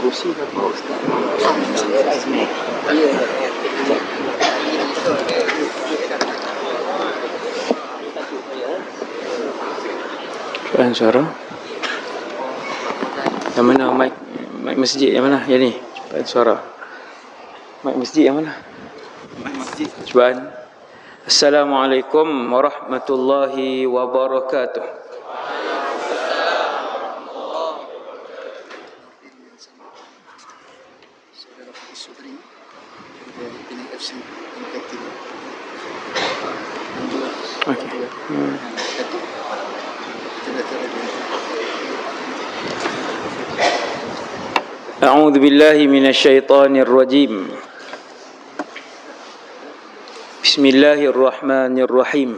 kerusi ke apa Ustaz? Suara suara. Yang mana mic masjid yang mana? Yang ni. Cepat suara. Mic masjid yang mana? Mic masjid. Cubaan. Assalamualaikum warahmatullahi wabarakatuh. أعوذ بالله من الشيطان الرجيم بسم الله الرحمن الرحيم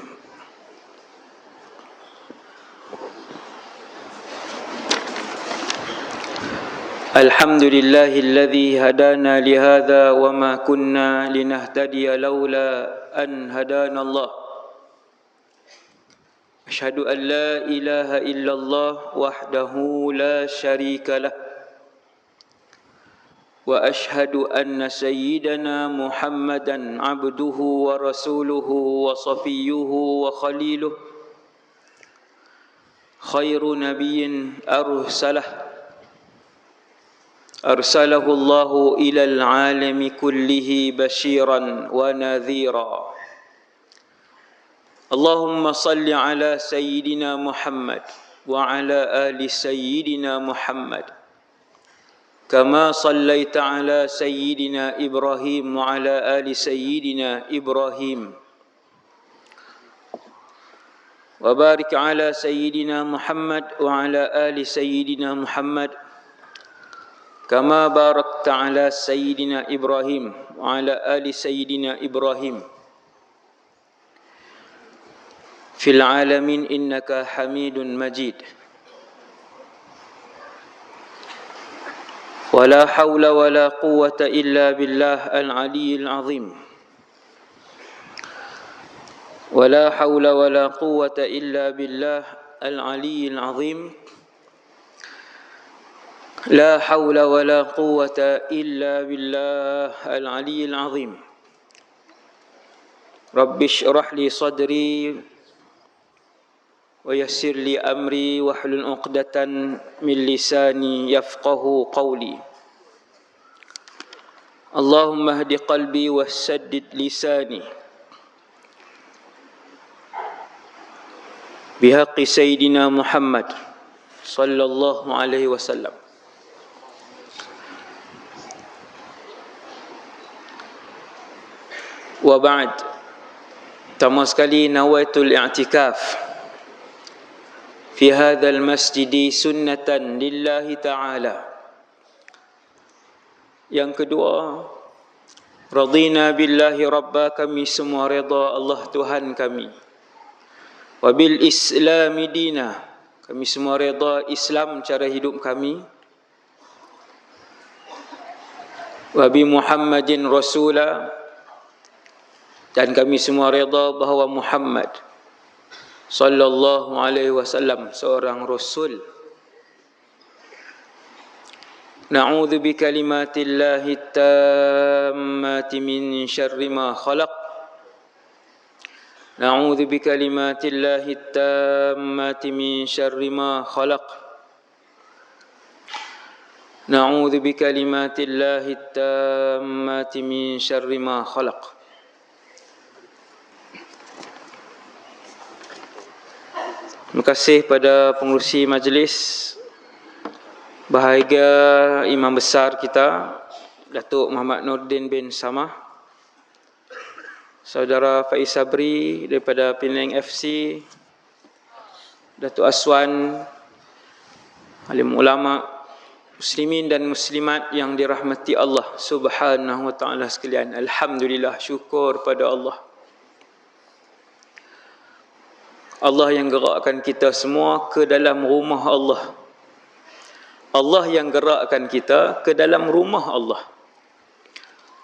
الحمد لله الذي هدانا لهذا وما كنا لنهتدي لولا أن هدانا الله أشهد أن لا إله إلا الله وحده لا شريك له وأشهد أن سيدنا محمدا عبده ورسوله وصفيه وخليله خير نبي أرسله الله إلى العالم كله بشيرا ونذيرا اللهم صل على سيدنا محمد وعلى آل سيدنا محمد كما صليت على سيدنا إبراهيم وعلى آل سيدنا إبراهيم وبارك على سيدنا محمد وعلى آل سيدنا محمد كما باركت على سيدنا إبراهيم وعلى آل سيدنا إبراهيم في العالمين إنك حميد مجيد ولا حول ولا قوة إلا بالله العلي العظيم ولا حول ولا قوة إلا بالله العلي العظيم لا حول ولا قوة إلا بالله العلي العظيم رب اشرح لي صدري ويسر لي أمري واحلل عقدة من لساني يفقه قولي اللهم اهد قلبي وسدد لساني بحق سيدنا محمد صلى الله عليه وسلم وبعد pertama sekali nawaitul i'tikaf في هذا المسجد سنة لله تعالى. Yang kedua, radina billahi rabba, kami semua redha Allah Tuhan kami. Wa bil islami dina, kami semua redha Islam cara hidup kami. Wa bi Muhammadin rasula, dan kami semua redha bahawa Muhammad sallallahu alaihi wasallam seorang rasul. Na'udzu bi kalimatillahi tammati min syarri ma khalaq. Na'udzu bi kalimatillahi tammati min syarri ma khalaq. Na'udzu bi kalimatillahi tammati min syarri ma khalaq. Terima kasih pada pengurusi majlis, bahagia Imam Besar kita Datuk Muhammad Nordin bin Samah, Saudara Faiz Sabri daripada Penang FC, Datuk Aswan, alim ulama, muslimin dan muslimat yang dirahmati Allah Subhanahu wa taala sekalian. Alhamdulillah, syukur pada Allah. Allah yang gerakkan kita semua ke dalam rumah Allah. Allah yang gerakkan kita ke dalam rumah Allah.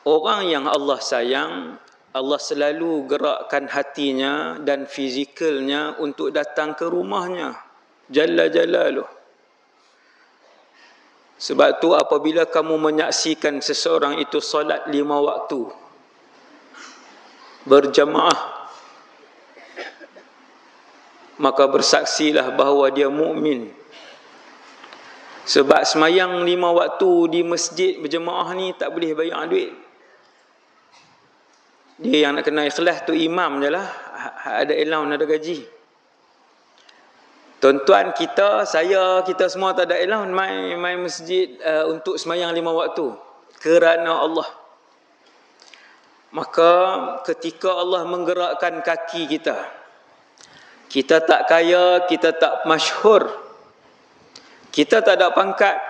Orang yang Allah sayang, Allah selalu gerakkan hatinya dan fizikalnya untuk datang ke rumahnya. Jalla Jalaluh. Sebab tu apabila kamu menyaksikan seseorang itu solat 5 waktu berjamaah, maka bersaksilah bahawa dia mukmin. Sebab semayang 5 waktu di masjid berjemaah ni tak boleh bayar duit. Dia yang nak kena ikhlas tu imam je lah. Ada allowance, ada gaji. Tuan-tuan kita, saya, kita semua tak ada allowance main masjid untuk semayang 5 waktu. Kerana Allah. Maka ketika Allah menggerakkan kaki kita, kita tak kaya, kita tak masyhur, kita tak ada pangkat,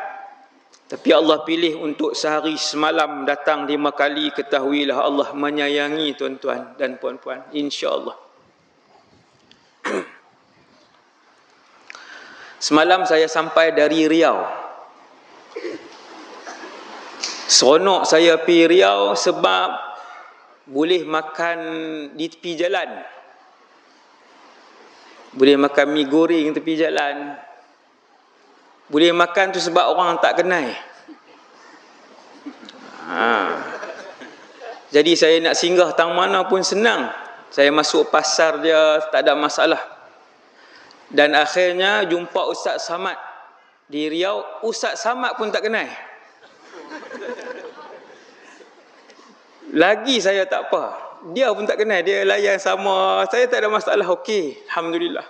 tapi Allah pilih untuk sehari semalam datang 5 kali, ketahuilah Allah menyayangi tuan-tuan dan puan-puan, insya-Allah. Semalam saya sampai dari Riau. Seronok saya pergi Riau sebab boleh makan di tepi jalan. Boleh makan mi goreng tepi jalan. Boleh makan tu sebab orang tak kenal. Jadi saya nak singgah tang mana pun senang. Saya masuk pasar dia, tak ada masalah. Dan akhirnya jumpa Ustaz Samad di Riau. Ustaz Samad pun tak kenal. Lagi saya tak apa, dia pun tak kenal, dia layan sama, saya tak ada masalah, okey, alhamdulillah.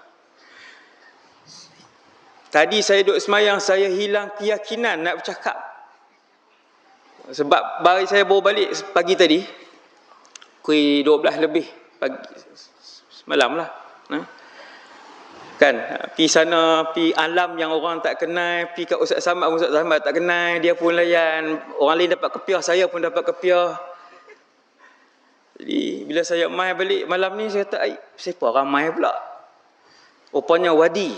Tadi saya duduk semayang, saya hilang keyakinan nak bercakap. Sebab baru saya baru balik pagi tadi, pukul 12 lebih pagi, semalam lah. Kan, pergi sana, pergi alam yang orang tak kenal, pergi kat Ustaz Samad tak kenal, dia pun layan. Orang lain dapat kepiah, saya pun dapat kepiah. Jadi bila saya mai balik malam ni, saya kata, siapa ramai pula? Rupanya Wadi.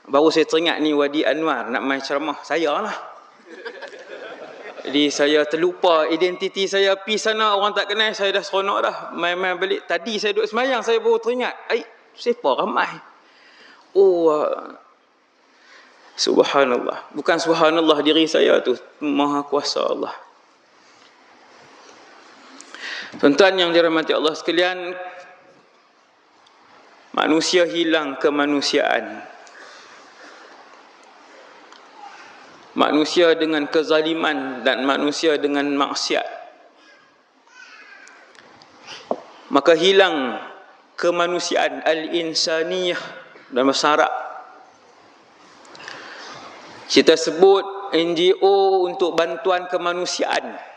Baru saya teringat ni Wadi Anwar nak mai ceramah, saya lah. Jadi saya terlupa identiti saya, pergi sana orang tak kenal, saya dah seronok dah. Mai-mai balik, tadi saya duduk semayang, saya baru teringat, siapa ramai? Subhanallah. Bukan subhanallah diri saya tu, maha kuasa Allah. Tuan-tuan yang dirahmati Allah sekalian, manusia hilang kemanusiaan. Manusia dengan kezaliman dan manusia dengan maksiat. Maka hilang kemanusiaan, al-insaniyah dalam bahasa Arab. Kita sebut NGO untuk bantuan kemanusiaan.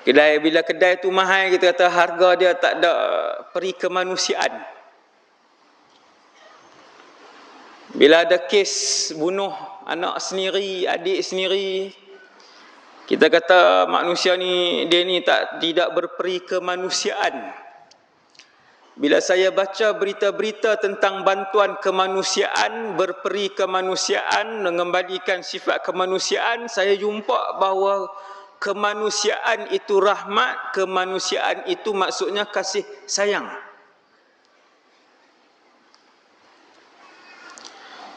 Bila kedai tu mahal, kita kata harga dia tak ada peri kemanusiaan. Bila ada kes bunuh anak sendiri, adik sendiri, kita kata manusia ni, dia ni tidak berperi kemanusiaan. Bila saya baca berita-berita tentang bantuan kemanusiaan, berperi kemanusiaan, mengembalikan sifat kemanusiaan, saya jumpa bahawa kemanusiaan itu rahmat, kemanusiaan itu maksudnya kasih sayang.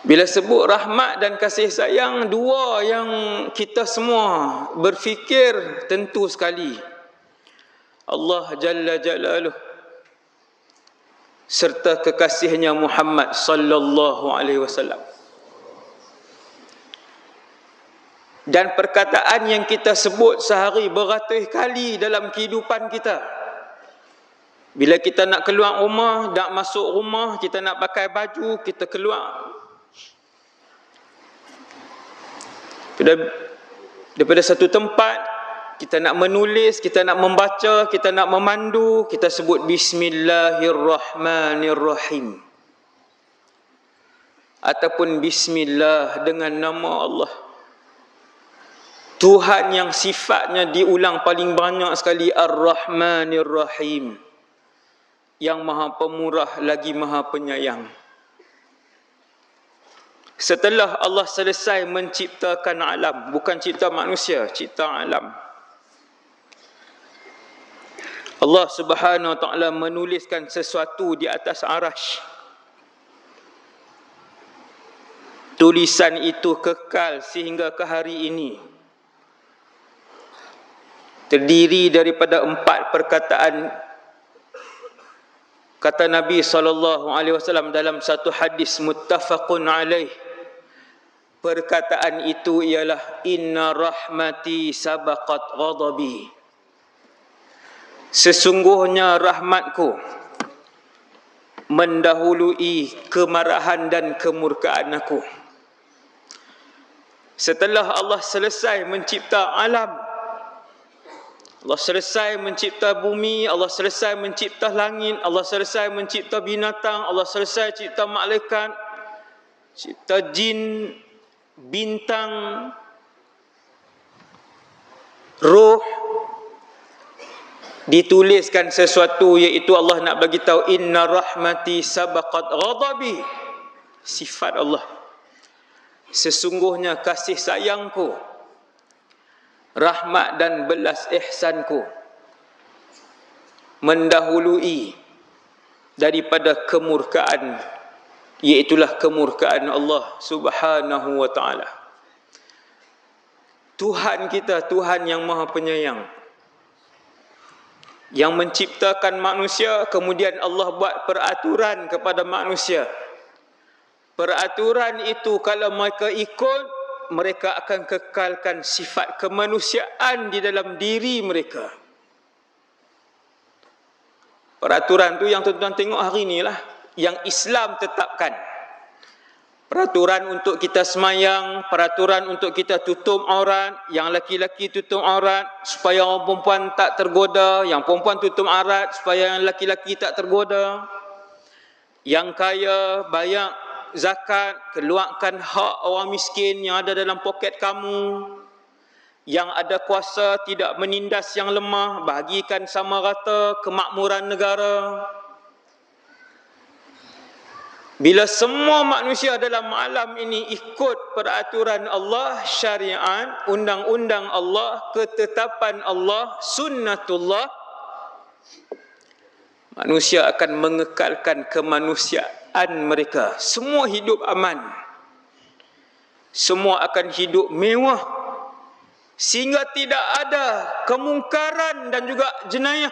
Bila sebut rahmat dan kasih sayang, dua yang kita semua berfikir tentu sekali. Allah Jalla Jalaluh serta kekasihnya Muhammad sallallahu alaihi wasallam. Dan perkataan yang kita sebut sehari beratus kali dalam kehidupan kita. Bila kita nak keluar rumah, nak masuk rumah, kita nak pakai baju, kita keluar. Daripada satu tempat, kita nak menulis, kita nak membaca, kita nak memandu, kita sebut Bismillahirrahmanirrahim. Ataupun Bismillah, dengan nama Allah. Tuhan yang sifatnya diulang paling banyak sekali, Ar-Rahmanir-Rahim, yang maha pemurah lagi maha penyayang. Setelah Allah selesai menciptakan alam, bukan cipta manusia, cipta alam, Allah Subhanahu wa ta'ala menuliskan sesuatu di atas arasy. tulisan itu kekal sehingga ke hari ini. Terdiri daripada 4 perkataan. Kata Nabi SAW dalam satu hadis muttafaqun alaih. Perkataan itu ialah inna rahmati sabaqat ghadabi. Sesungguhnya rahmatku mendahului kemarahan dan kemurkaan aku. Setelah Allah selesai mencipta alam, Allah selesai mencipta bumi, Allah selesai mencipta langit, Allah selesai mencipta binatang, Allah selesai cipta malaikat, cipta jin, bintang, roh, dituliskan sesuatu, iaitu Allah nak bagi tahu inna rahmati sabaqat ghadabi. Sifat Allah, sesungguhnya kasih sayangku, rahmat dan belas ihsanku mendahului daripada kemurkaan, iaitulah kemurkaan Allah Subhanahu wa ta'ala. Tuhan kita, Tuhan yang Maha Penyayang, yang menciptakan manusia, kemudian Allah buat peraturan kepada manusia. Peraturan itu kalau mereka ikut, mereka akan kekalkan sifat kemanusiaan di dalam diri mereka. Peraturan tu yang tuan-tuan tengok hari ni lah, yang Islam tetapkan. Peraturan untuk kita semayang, peraturan untuk kita tutup aurat, yang laki-laki tutup aurat supaya orang perempuan tak tergoda, yang perempuan tutup aurat supaya yang laki-laki tak tergoda. Yang kaya bayar zakat, keluarkan hak orang miskin yang ada dalam poket kamu. Yang ada kuasa tidak menindas yang lemah, bahagikan sama rata kemakmuran negara. Bila semua manusia dalam alam ini ikut peraturan Allah, syariat, undang-undang Allah, ketetapan Allah, sunnatullah, manusia akan mengekalkan kemanusiaan mereka. Semua hidup aman. Semua akan hidup mewah. Sehingga tidak ada kemungkaran dan juga jenayah.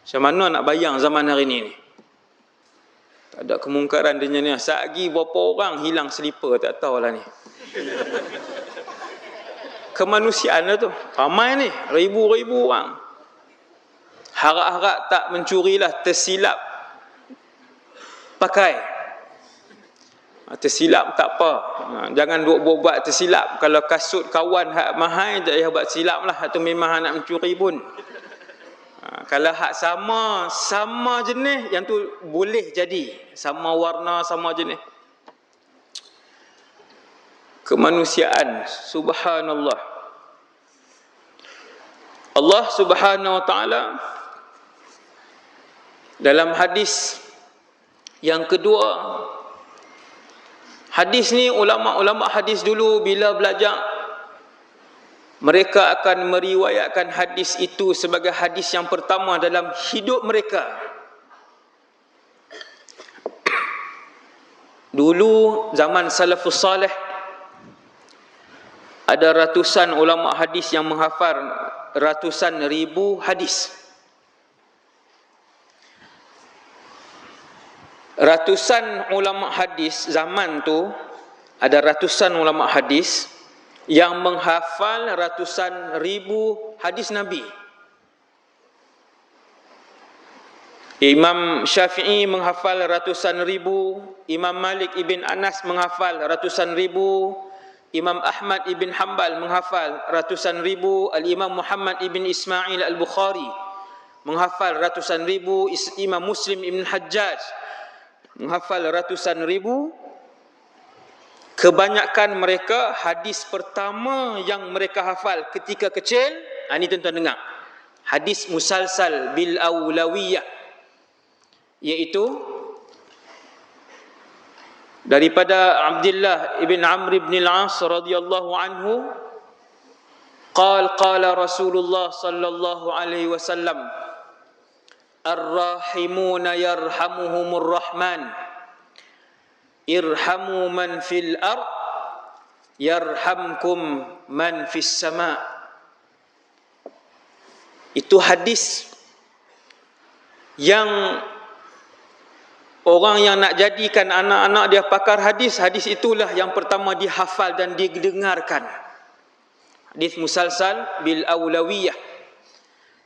Macam mana nak bayang zaman hari ini ni? Tak ada kemungkaran dan jenayah. Sehari berapa orang hilang selipar, tak tahulah ni. Kemanusiaan lah tu. Ramai ni, ribu-ribu orang. Harap-harap tak mencurilah, tersilap pakai. Tersilap tak apa. Jangan buat tersilap. Kalau kasut kawan hak mahal, tak payah buat silap lah. Itu memang nak mencuri pun. Kalau hak sama jenis, yang tu boleh jadi. Sama warna, sama jenis. Kemanusiaan, subhanallah. Allah Subhanahu wa ta'ala dalam hadis yang kedua, hadis ni ulama-ulama hadis dulu bila belajar, mereka akan meriwayatkan hadis itu sebagai hadis yang pertama dalam hidup mereka. Dulu zaman salafus salih, ada ratusan ulama hadis yang menghafal ratusan ribu hadis. Ratusan ulama hadis zaman tu, ada ratusan ulama hadis yang menghafal ratusan ribu hadis Nabi. Imam Syafi'i menghafal ratusan ribu, Imam Malik ibn Anas menghafal ratusan ribu, Imam Ahmad ibn Hanbal menghafal ratusan ribu, Al-Imam Muhammad ibn Ismail Al-Bukhari menghafal ratusan ribu, Imam Muslim ibn Hajjaj menghafal ratusan ribu. Kebanyakan mereka hadis pertama yang mereka hafal ketika kecil, ini tuan-tuan dengar, hadis musalsal bil awlawiyah, iaitu daripada Abdullah ibn Amr ibn al-As radhiyallahu anhu, qala Rasulullah sallallahu alaihi wasallam, ar-rahimuna yarhamuhumur rahman, irhamu man fil ard yarhamkum man fis sama. Itu hadis yang orang yang nak jadikan anak-anak dia pakar hadis, hadis itulah yang pertama dihafal dan didengarkan. Hadis musalsal bil awlawiyah.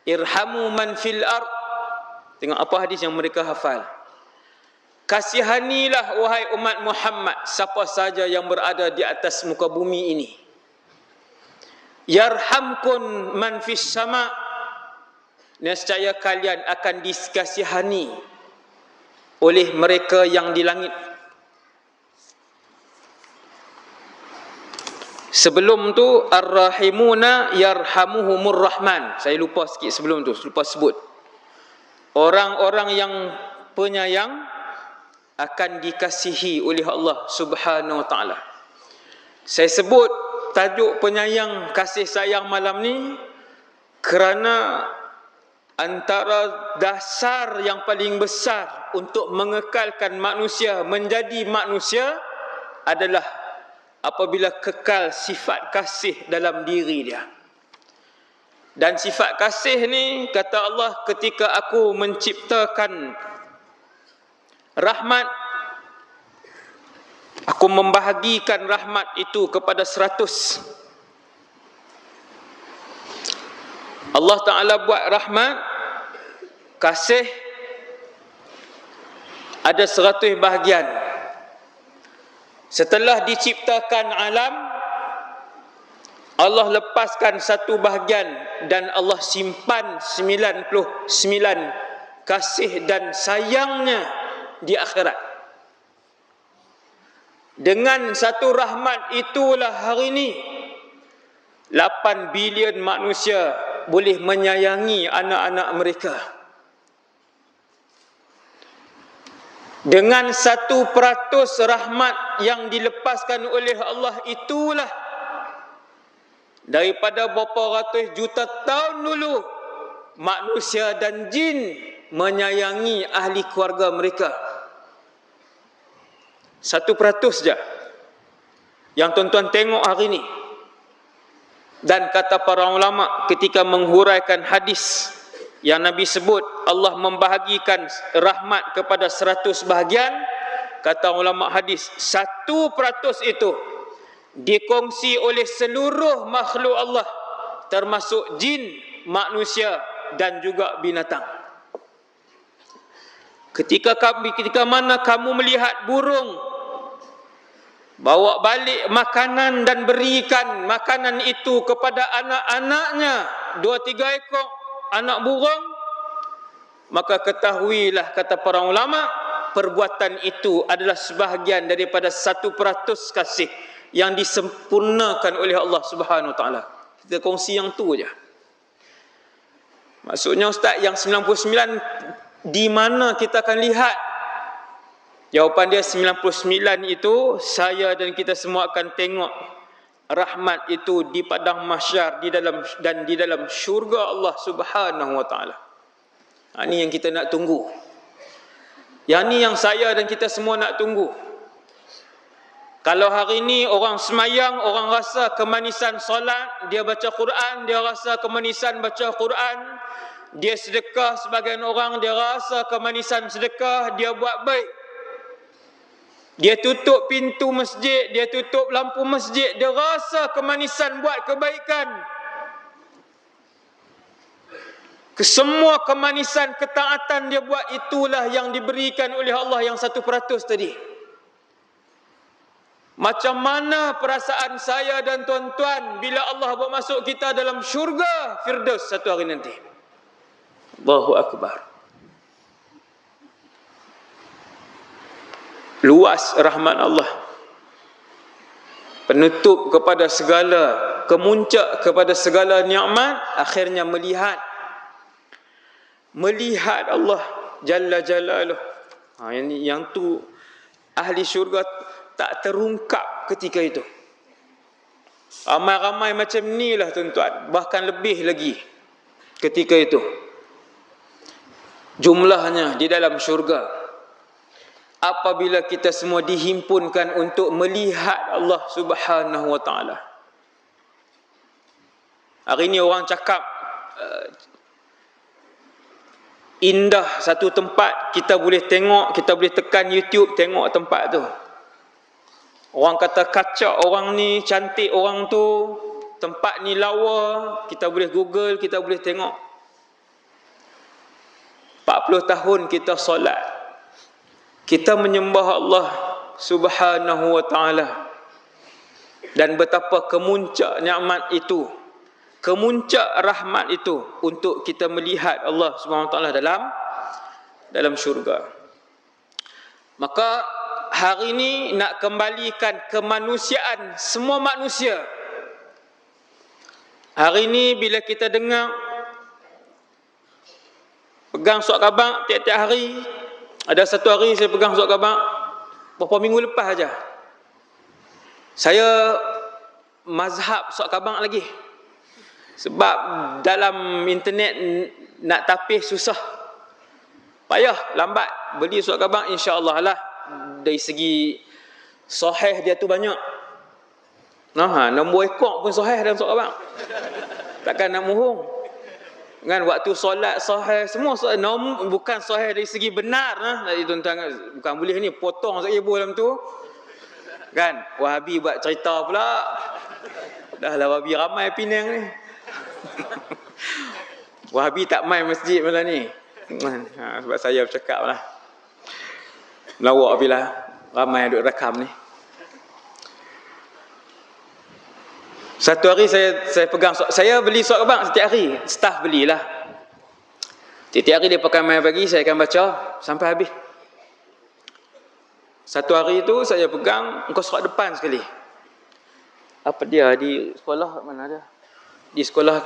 Irhamu man fil ard. Tengok apa hadis yang mereka hafal. Kasihanilah wahai umat Muhammad siapa saja yang berada di atas muka bumi ini. Yarhamkun man fis sama. Nescaya kalian akan dikasihani oleh mereka yang di langit. Sebelum tu ar-rahimuna yarhamuhumur rahman. Saya lupa sikit sebelum tu, lupa sebut. Orang-orang yang penyayang akan dikasihi oleh Allah Subhanahu wa taala. Saya sebut tajuk penyayang kasih sayang malam ni kerana antara dasar yang paling besar untuk mengekalkan manusia menjadi manusia adalah apabila kekal sifat kasih dalam diri dia. Dan sifat kasih ni, kata Allah, ketika aku menciptakan rahmat, aku membahagikan rahmat itu kepada 100. Allah Ta'ala buat rahmat, kasih ada 100 bahagian. Setelah diciptakan alam, Allah lepaskan satu bahagian dan Allah simpan 99 kasih dan sayangnya di akhirat. Dengan satu rahmat itulah hari ini 8 bilion manusia boleh menyayangi anak-anak mereka. Dengan 1% rahmat yang dilepaskan oleh Allah itulah daripada berapa ratus juta tahun dulu manusia dan jin menyayangi ahli keluarga mereka. 1% saja yang tuan-tuan tengok hari ini. Dan kata para ulama ketika menghuraikan hadis yang Nabi sebut Allah membahagikan rahmat kepada 100 bahagian, kata ulama hadis 1% itu dikongsi oleh seluruh makhluk Allah termasuk jin, manusia dan juga binatang. Ketika mana kamu melihat burung bawa balik makanan dan berikan makanan itu kepada anak-anaknya, 2-3 ekor anak burung, maka ketahuilah, kata para ulama, perbuatan itu adalah sebahagian daripada 1% kasih yang disempurnakan oleh Allah Subhanahu wa taala. Kita kongsi yang tu je. Maksudnya ustaz, yang 99 di mana kita akan lihat? Jawapan dia 99 itu saya dan kita semua akan tengok rahmat itu di padang mahsyar, di dalam syurga Allah Subhanahu wa taala. Ini yang kita nak tunggu. Yang ni yang saya dan kita semua nak tunggu. Kalau hari ini orang semayang, orang rasa kemanisan solat, dia baca Quran, dia rasa kemanisan baca Quran, dia sedekah, sebagian orang dia rasa kemanisan sedekah, dia buat baik. Dia tutup pintu masjid, dia tutup lampu masjid, dia rasa kemanisan buat kebaikan. Kesemua kemanisan ketaatan dia buat itulah yang diberikan oleh Allah yang 1% tadi. Macam mana perasaan saya dan tuan-tuan bila Allah bawa masuk kita dalam syurga Firdaus satu hari nanti? Allahu Akbar. Luas rahmat Allah, penutup kepada segala, kemuncak kepada segala nikmat, akhirnya melihat Allah Jalla Jalaluh. Yang tu ahli syurga tak terungkap ketika itu. Ramai-ramai macam ni lah tuan-tuan, bahkan lebih lagi ketika itu jumlahnya di dalam syurga. apabila kita semua dihimpunkan untuk melihat Allah Subhanahu wa taala. Hari ni orang cakap indah satu tempat, kita boleh tengok, kita boleh tekan YouTube tengok tempat tu. Orang kata kacak orang ni, cantik orang tu, tempat ni lawa, kita boleh Google, kita boleh tengok. 40 tahun kita solat, kita menyembah Allah Subhanahu wa taala, dan betapa kemuncak nikmat itu, kemuncak rahmat itu untuk kita melihat Allah Subhanahu wa taala dalam syurga. Maka hari ini nak kembalikan kemanusiaan semua manusia. Hari ini bila kita dengar pegang surat khabar tiap-tiap hari, ada satu hari saya pegang surat khabar beberapa minggu lepas aja. Saya mazhab surat khabar lagi. Sebab dalam internet nak tapis susah. Payah, lambat. Beli surat khabar insya-Allah lah. Dari segi sahih dia tu banyak. Nombor ekor pun sahih dalam surat khabar. Takkan nak mohong. Kan waktu solat sahih semua bukan sahih dari segi benar dari tuan-tuan, bukan boleh ni potong sekali dalam tu. Kan Wahabi buat cerita pula. Dah lah Wahabi ramai Penang ni. Wahabi tak main masjid malam ni. Sebab saya bercakap lah. Melawak bila ramai duk rakam ni. Satu hari saya pegang, saya beli surat khabar setiap hari, staff belilah. Setiap hari dia pakai main pagi, saya akan baca sampai habis. Satu hari tu saya pegang engkau surat depan sekali. Apa dia di sekolah mana dia? Di sekolah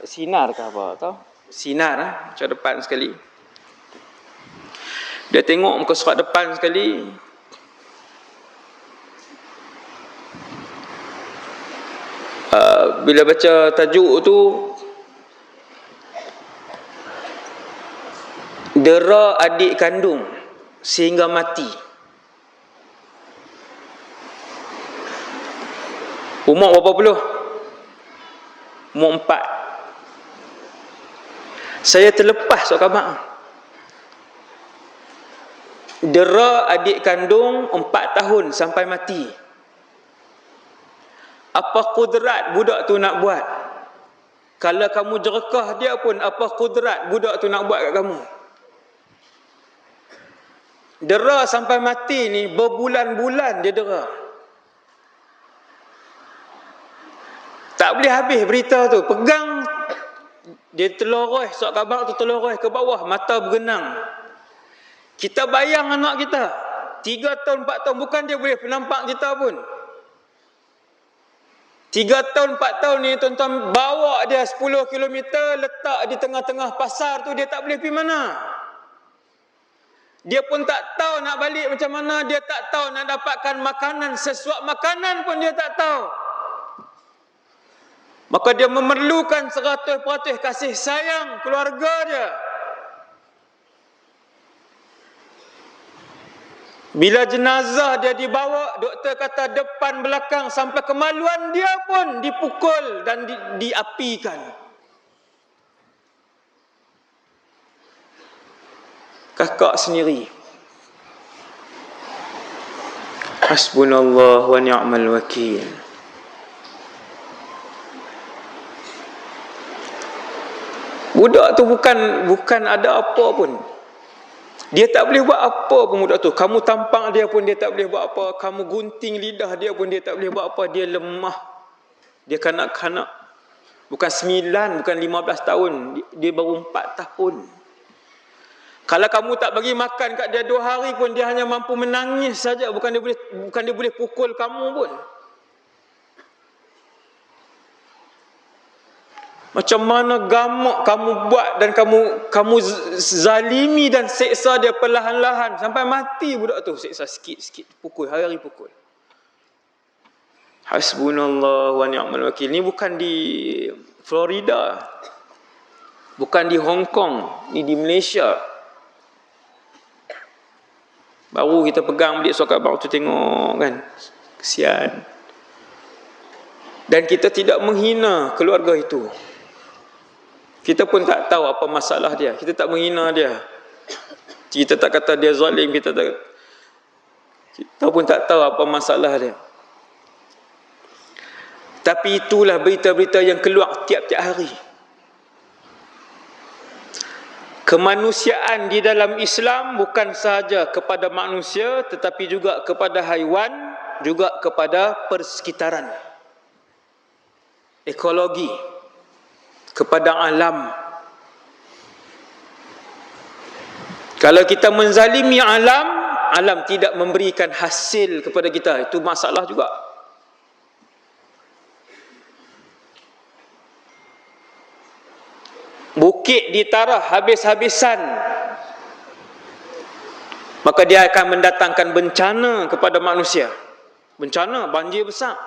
Sinar ke apa tau? Sinar surat depan sekali. Dia tengok muka surat depan sekali. Bila baca tajuk tu, dera adik kandung sehingga mati. Umur berapa puluh? Umur 4. Saya terlepas surat khabar. Dera adik kandung 4 tahun sampai mati. Apa kudrat budak tu nak buat? Kalau kamu jerakah dia pun, apa kudrat budak tu nak buat kat kamu? Dera sampai mati ni, berbulan-bulan dia dera. Tak boleh habis berita tu. Pegang, dia teloreh, surat khabar tu teloreh ke bawah, mata bergenang. Kita bayang anak kita 3 tahun 4 tahun, bukan dia boleh nampak kita pun. 3 tahun 4 tahun ni tuan-tuan, bawa dia 10 km, letak di tengah-tengah pasar tu, dia tak boleh pergi mana. Dia pun tak tahu nak balik macam mana, dia tak tahu nak dapatkan makanan, sesuap makanan pun dia tak tahu. Maka dia memerlukan 100% kasih sayang keluarga dia. Bila jenazah dia dibawa, doktor kata depan belakang sampai kemaluan dia pun dipukul dan diapikan. Kakak sendiri. Hasbunallah wa ni'mal wakil. Budak tu bukan ada apa pun. Dia tak boleh buat apa pun budak tu. Kamu tampang dia pun dia tak boleh buat apa. Kamu gunting lidah dia pun dia tak boleh buat apa. Dia lemah. Dia kanak-kanak. Bukan 9, bukan 15 tahun. Dia baru 4 tahun. Kalau kamu tak bagi makan kat dia 2 hari pun, dia hanya mampu menangis saja. Bukan dia boleh pukul kamu pun. Macam mana gamak kamu buat dan kamu zalimi dan seksa dia perlahan-lahan sampai mati budak tu. Seksa sikit-sikit, pukul, hari-hari pukul. Hasbunallah wa ni'mal wakil. Ni bukan di Florida, bukan di Hong Kong, ni di Malaysia. Baru kita pegang balik surat khabar tu, tengok kan, kesian. Dan kita tidak menghina keluarga itu. Kita pun tak tahu apa masalah dia. Kita tak menghina dia. Kita tak kata dia zalim, kita pun tak tahu apa masalah dia. Tapi itulah berita-berita yang keluar tiap-tiap hari. Kemanusiaan di dalam Islam bukan sahaja kepada manusia, tetapi juga kepada haiwan, juga kepada persekitaran, ekologi, kepada alam. Kalau kita menzalimi alam, alam tidak memberikan hasil kepada kita, itu masalah juga. Bukit ditarah habis-habisan, maka dia akan mendatangkan bencana kepada manusia. Bencana, banjir besar,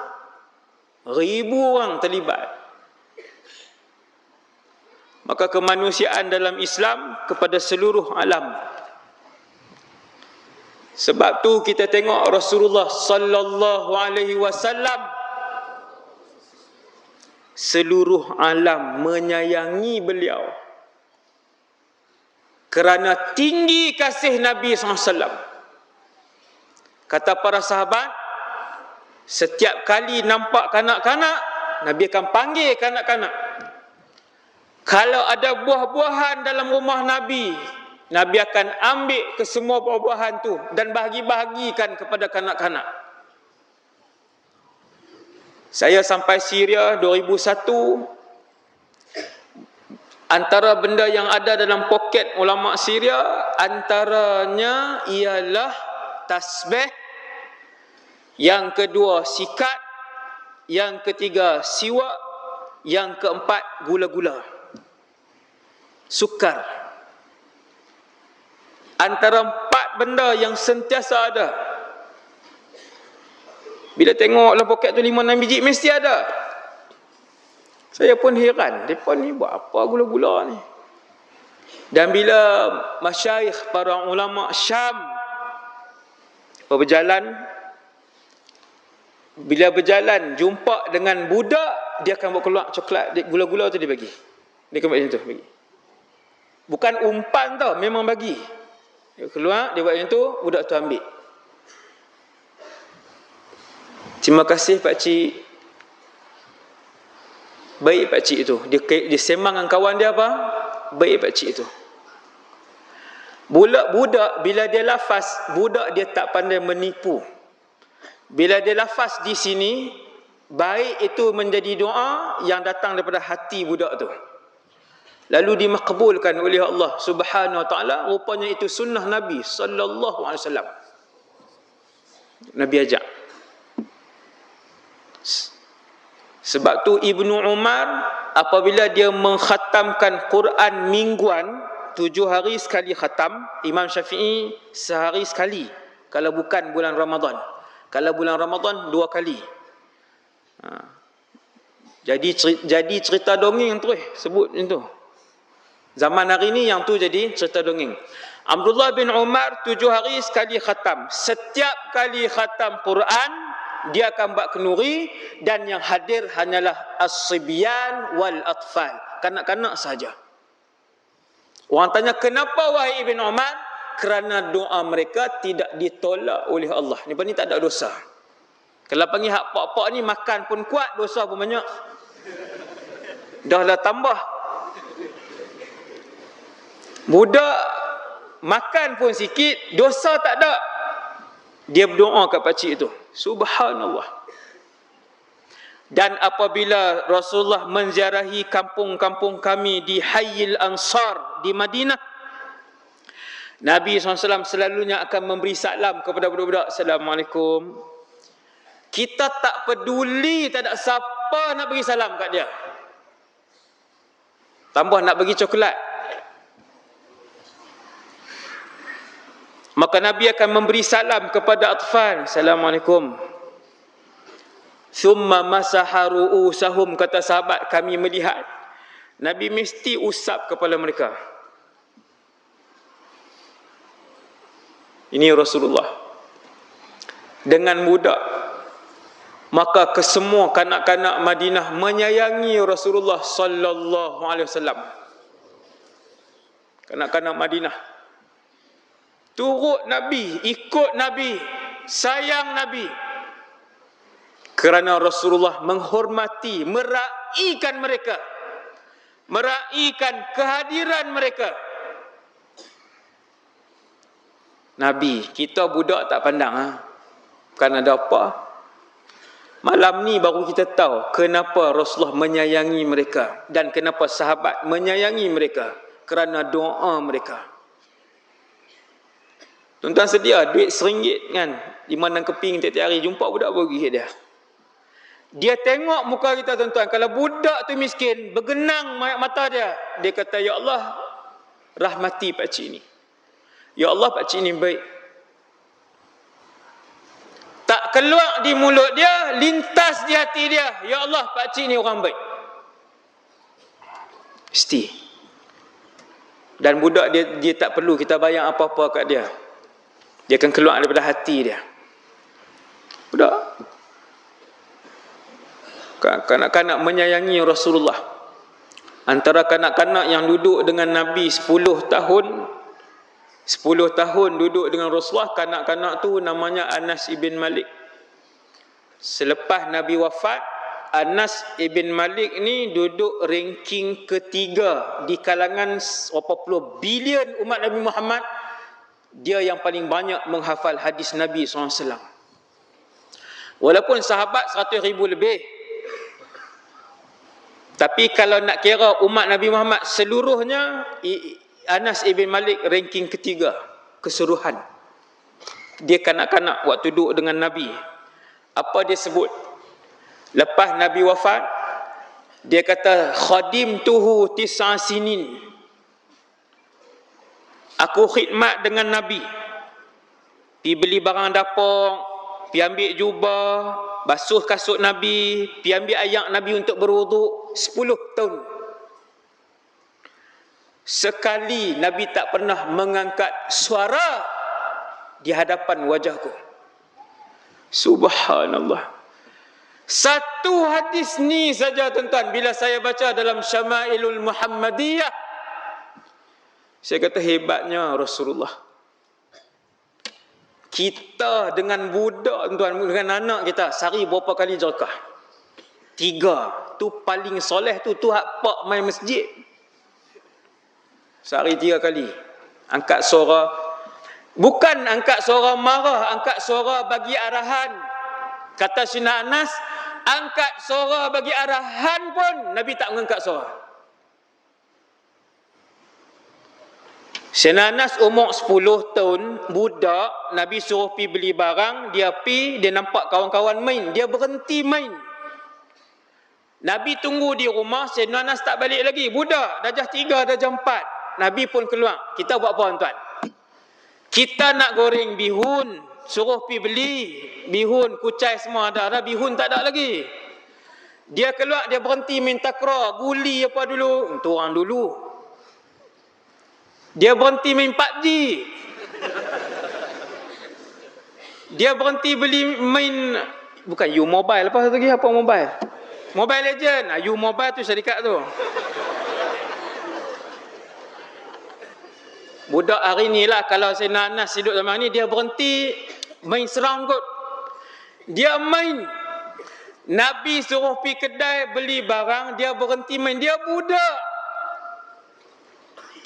1000 orang terlibat. Maka kemanusiaan dalam Islam kepada seluruh alam. Sebab tu kita tengok Rasulullah sallallahu alaihi wasallam, seluruh alam menyayangi beliau kerana tinggi kasih Nabi SAW. Kata para sahabat, setiap kali nampak kanak-kanak, Nabi akan panggil kanak-kanak. Kalau ada buah-buahan dalam rumah Nabi, Nabi akan ambil ke semua buah-buahan tu dan bahagi-bahagikan kepada kanak-kanak. Saya sampai Syria 2001. Antara benda yang ada dalam poket ulama Syria, antaranya ialah tasbih, yang kedua sikat, yang ketiga siwak, yang keempat gula-gula, sukar. Antara 4 benda yang sentiasa ada. Bila tengok dalam poket tu 5-6 biji, mesti ada. Saya pun heran, mereka ni buat apa gula-gula ni. Dan bila masyayikh, para ulama Syam bila berjalan jumpa dengan budak, dia akan buat keluar coklat, gula-gula tu dia bagi. Dia akan buat macam tu, bagi. Bukan umpan tau, memang bagi. Dia keluar, dia buat macam tu, budak tu ambil. Terima kasih pakcik. Baik pakcik itu. Dia sembang dengan kawan dia apa? Baik pakcik itu. Budak bila dia lafaz, budak dia tak pandai menipu. Bila dia lafaz di sini, baik itu menjadi doa yang datang daripada hati budak tu, lalu dimakbulkan oleh Allah Subhanahu wa taala. Rupanya itu sunnah Nabi sallallahu alaihi wasallam. Nabi ajak. Sebab tu Ibnu Umar apabila dia mengkhatamkan Quran mingguan, 7 hari sekali khatam. Imam Syafi'i sehari sekali kalau bukan bulan Ramadan. Kalau bulan Ramadan 2 kali. Jadi cerita dongeng tu sebut itu. Zaman hari ni yang tu jadi cerita dongeng. Abdullah bin Umar 7 hari sekali khatam. Setiap kali khatam Quran, dia akan buat kenuri, dan yang hadir hanyalah as-sibyan wal atfal, kanak-kanak saja. Orang tanya, kenapa wahai Ibn Umar? Kerana doa mereka tidak ditolak oleh Allah. Ni tak ada dosa. Kalau panggil hak pak-pak ni makan pun kuat, dosa pun banyak. Dah lah tambah. Budak makan pun sikit, dosa tak ada. Dia berdoa kat pakcik itu. Subhanallah. Dan apabila Rasulullah menziarahi kampung-kampung kami di Hayyil Ansar di Madinah, Nabi SAW selalunya akan memberi salam kepada budak-budak. Assalamualaikum. Kita tak peduli, tak ada siapa nak bagi salam kat dia. Tambah nak bagi coklat. Maka Nabi akan memberi salam kepada atfal. Assalamualaikum. Thumma masaha ru'usahum, kata sahabat, kami melihat Nabi mesti usap kepala mereka. Ini Rasulullah dengan budak. Maka kesemua kanak-kanak Madinah menyayangi Rasulullah sallallahu alaihi wasallam. Kanak-kanak Madinah turut Nabi, ikut Nabi, sayang Nabi, kerana Rasulullah menghormati, meraihkan mereka, meraihkan kehadiran mereka. Nabi, kita budak tak pandang, kan ada apa? Malam ni baru kita tahu kenapa Rasulullah menyayangi mereka dan kenapa sahabat menyayangi mereka, kerana doa mereka. Tuan-tuan sedia duit RM1 kan, di mana keping tiap-tiap hari jumpa budak bagi dia. Dia tengok muka kita tuan-tuan, kalau budak tu miskin, bergenang mata dia, dia kata, ya Allah, rahmati pakcik ni. Ya Allah, pakcik ni baik. Tak keluar di mulut dia, lintas di hati dia, ya Allah, pakcik ni orang baik. Mesti. Dan budak dia tak perlu kita bayar apa-apa kat dia. Dia akan keluar daripada hati dia. Budak. Kanak-kanak menyayangi Rasulullah. Antara kanak-kanak yang duduk dengan Nabi 10 tahun, 10 tahun duduk dengan Rasulullah, kanak-kanak tu namanya Anas ibn Malik. Selepas Nabi wafat, Anas ibn Malik ni duduk ranking ketiga di kalangan berapa puluh bilion umat Nabi Muhammad. Dia yang paling banyak menghafal hadis Nabi SAW. Walaupun sahabat 100,000 lebih, tapi kalau nak kira umat Nabi Muhammad seluruhnya, Anas ibn Malik ranking ketiga keseluruhan. Dia kanak-kanak waktu duduk dengan Nabi. Apa dia sebut? Lepas Nabi wafat, dia kata, khadimtuhu 9 sinin. Aku khidmat dengan Nabi. Pergi beli barang dapur, pergi ambil jubah, basuh kasut Nabi, pergi ambil ayak Nabi untuk berwuduk. 10 tahun. Sekali Nabi tak pernah mengangkat suara di hadapan wajahku. Subhanallah. Satu hadis ni saja tuan-tuan, bila saya baca dalam Syama'ilul Muhammadiyah, saya kata hebatnya Rasulullah. Kita dengan budak tuan-tuan, dengan anak kita, sehari berapa kali zakah? 3. Tu paling soleh tu hak pak main masjid. Sehari 3 kali. Angkat suara. Bukan angkat suara marah, angkat suara bagi arahan. Kata Sayyidina Anas, angkat suara bagi arahan pun Nabi tak mengangkat suara. Sayyidina Anas umur 10 tahun, budak, Nabi suruh pergi beli barang, dia pergi, dia nampak kawan-kawan main, dia berhenti main. Nabi tunggu di rumah, Sayyidina Anas tak balik lagi. Budak, darjah 3, darjah 4. Nabi pun keluar. Kita buat apa tuan? Kita nak goreng bihun, suruh pergi beli bihun, kucai semua ada bihun tak ada lagi. Dia keluar, dia berhenti main takraw, guli apa dulu, untuk orang dulu. Dia berhenti main PUBG. Dia berhenti beli main, bukan U Mobile, apa lagi, apa mobile? Mobile Legend. U Mobile tu syarikat tu. Budak hari ni lah, kalau Sayyidina Anas hidup zaman ni, dia berhenti main serang kot. Dia main. Nabi suruh pergi kedai beli barang, dia berhenti main. Dia budak.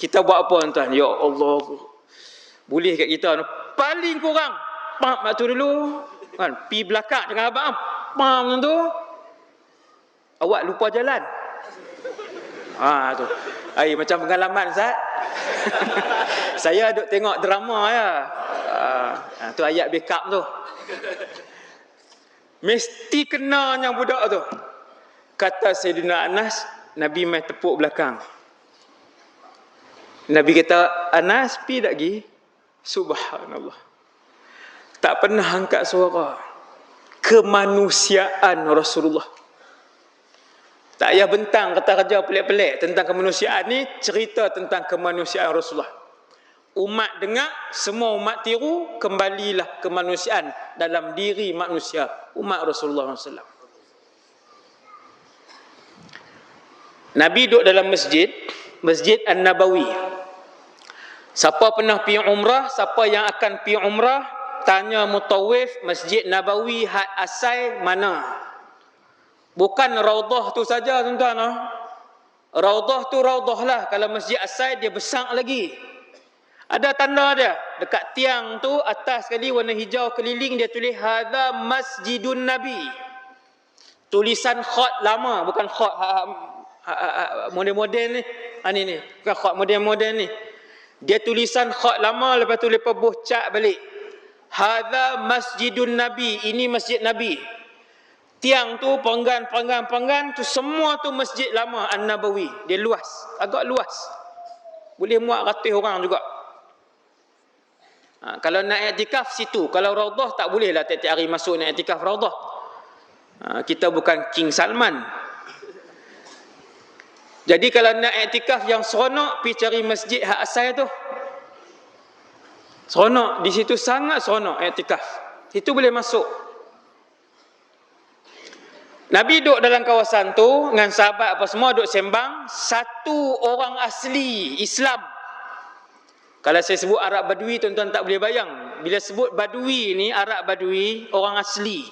Kita buat apa tuan? Ya Allah, boleh kat kita paling kurang pam waktu dulu kan, pi belakang dengan abang pam tu, awak lupa jalan. Tu macam pengalaman Ustaz. Saya duk tengok drama ya. Tu ayat backup tu. Mesti kenanya budak tu. Kata Sayyidina Anas, Nabi main tepuk belakang. Nabi kata, Anas, pergi tak pergi? Subhanallah. Tak pernah angkat suara. Kemanusiaan Rasulullah. Tak payah bentang kata kerja pelik-pelik tentang kemanusiaan ni, cerita tentang kemanusiaan Rasulullah. Umat dengar, semua umat tiru, kembalilah kemanusiaan dalam diri manusia, umat Rasulullah SAW. Nabi duduk dalam masjid, Masjid An-Nabawi. Siapa pernah pergi umrah, siapa yang akan pergi umrah, tanya mutawif, Masjid Nabawi asal mana? Bukan Raudah tu saja, tuan-tuan. Raudah tu Raudah lah. Kalau Masjid asal dia besar lagi. Ada tanda dia. Dekat tiang tu, atas sekali warna hijau keliling, dia tulis Hadza Masjidun Nabi. Tulisan khat lama, bukan khat modern-modern ni. Ni. Bukan khat modern-modern ni. Dia tulisan khat lama, lepas tu lepas bocak balik. Hadza Masjidun Nabi. Ini Masjid Nabi. Tiang tu, panggan tu, semua tu masjid lama An-Nabawi. Dia luas, agak luas. Boleh muat ratus orang juga. Kalau nak iktikaf situ. Kalau Raudah tak boleh lah tiap-tiap hari masuk nak iktikaf Raudah. Kita bukan King Salman. Jadi kalau nak iktikaf yang seronok, pergi cari masjid hak asal tu. Seronok. Di situ sangat seronok iktikaf. Situ boleh masuk. Nabi duduk dalam kawasan tu dengan sahabat apa semua, duduk sembang. Satu orang asli Islam. Kalau saya sebut Arab Badui, tuan-tuan tak boleh bayang. Bila sebut Badui ni, Arab Badui, orang asli.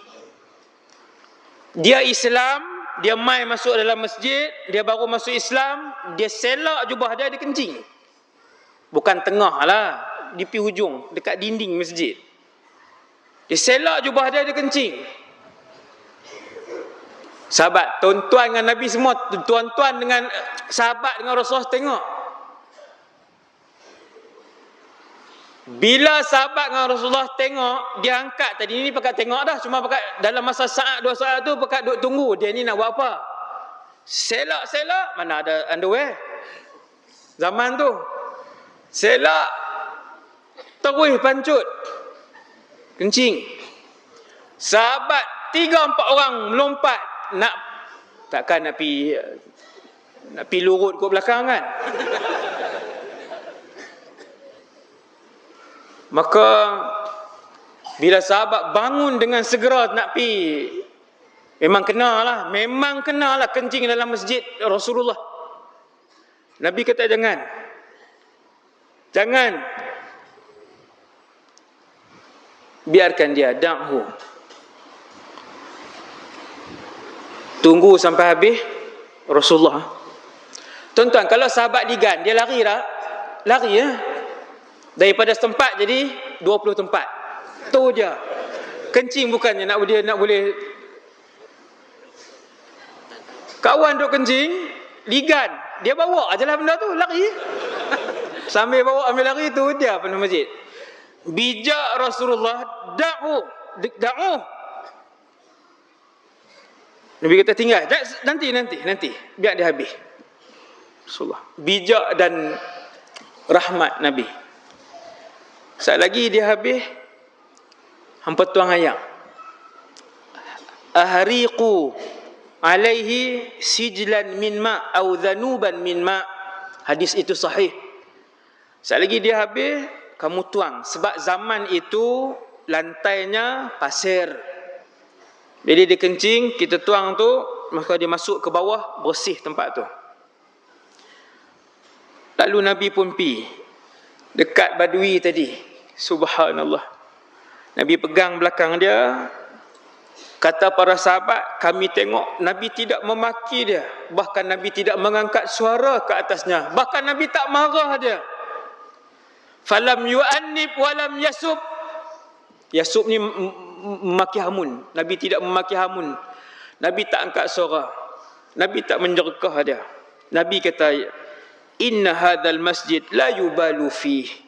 Dia Islam, dia mai masuk dalam masjid, dia baru masuk Islam, dia selak jubah dia kencing. Bukan tengah lah, di pi hujung, dekat dinding masjid. Dia selak jubah dia kencing. Sahabat, tuan-tuan dengan Nabi semua, tuan-tuan dengan sahabat dengan Rasulullah tengok. Bila sahabat dengan Rasulullah tengok, dia angkat tadi ni pakat tengok dah, cuma pakat dalam masa saat 2 saat tu pakat duk tunggu dia ni nak buat apa. Selak, mana ada underwear zaman tu. Selak, terus pancut kencing. Sahabat 3-4 orang melompat nak, takkan nak pi lurut ke belakang kan. Maka bila sahabat bangun dengan segera nak pi, memang kenalah kencing dalam masjid Rasulullah. Nabi kata jangan. Biarkan dia, da'hu. Tunggu sampai habis Rasulullah. Tuan-tuan, kalau sahabat digan, dia lari tak? Lari ya. Daripada setempat jadi 20 tempat. Tu dia. Kencing bukannya nak boleh kawan duk kencing, ligan. Dia bawa ajalah benda tu, lari. Sambil bawa ambil lari, tu dia penuh masjid. Bijak Rasulullah, da'u. Nabi kata tinggal. Nanti. Biar dia habis. Rasulullah. Bijak dan rahmat Nabi. Sekali lagi dia habis, hampa tuang ayat. Ahriqu alaihi sijlan min ma' au dhanuban min ma'. Hadis itu sahih. Sekali lagi dia habis, kamu tuang. Sebab zaman itu lantainya pasir. Jadi dia kencing, kita tuang tu, maka dia masuk ke bawah, bersih tempat tu. Lalu Nabi pun pi dekat Badui tadi. Subhanallah. Nabi pegang belakang dia. Kata para sahabat, kami tengok Nabi tidak memaki dia. Bahkan Nabi tidak mengangkat suara ke atasnya. Bahkan Nabi tak marah dia. Falam yu'annib walam yasub. Yasub ni memaki hamun. Nabi tidak memaki hamun. Nabi tak angkat suara. Nabi tak menjerkah dia. Nabi kata, inna hadzal masjid la yubalu fihi.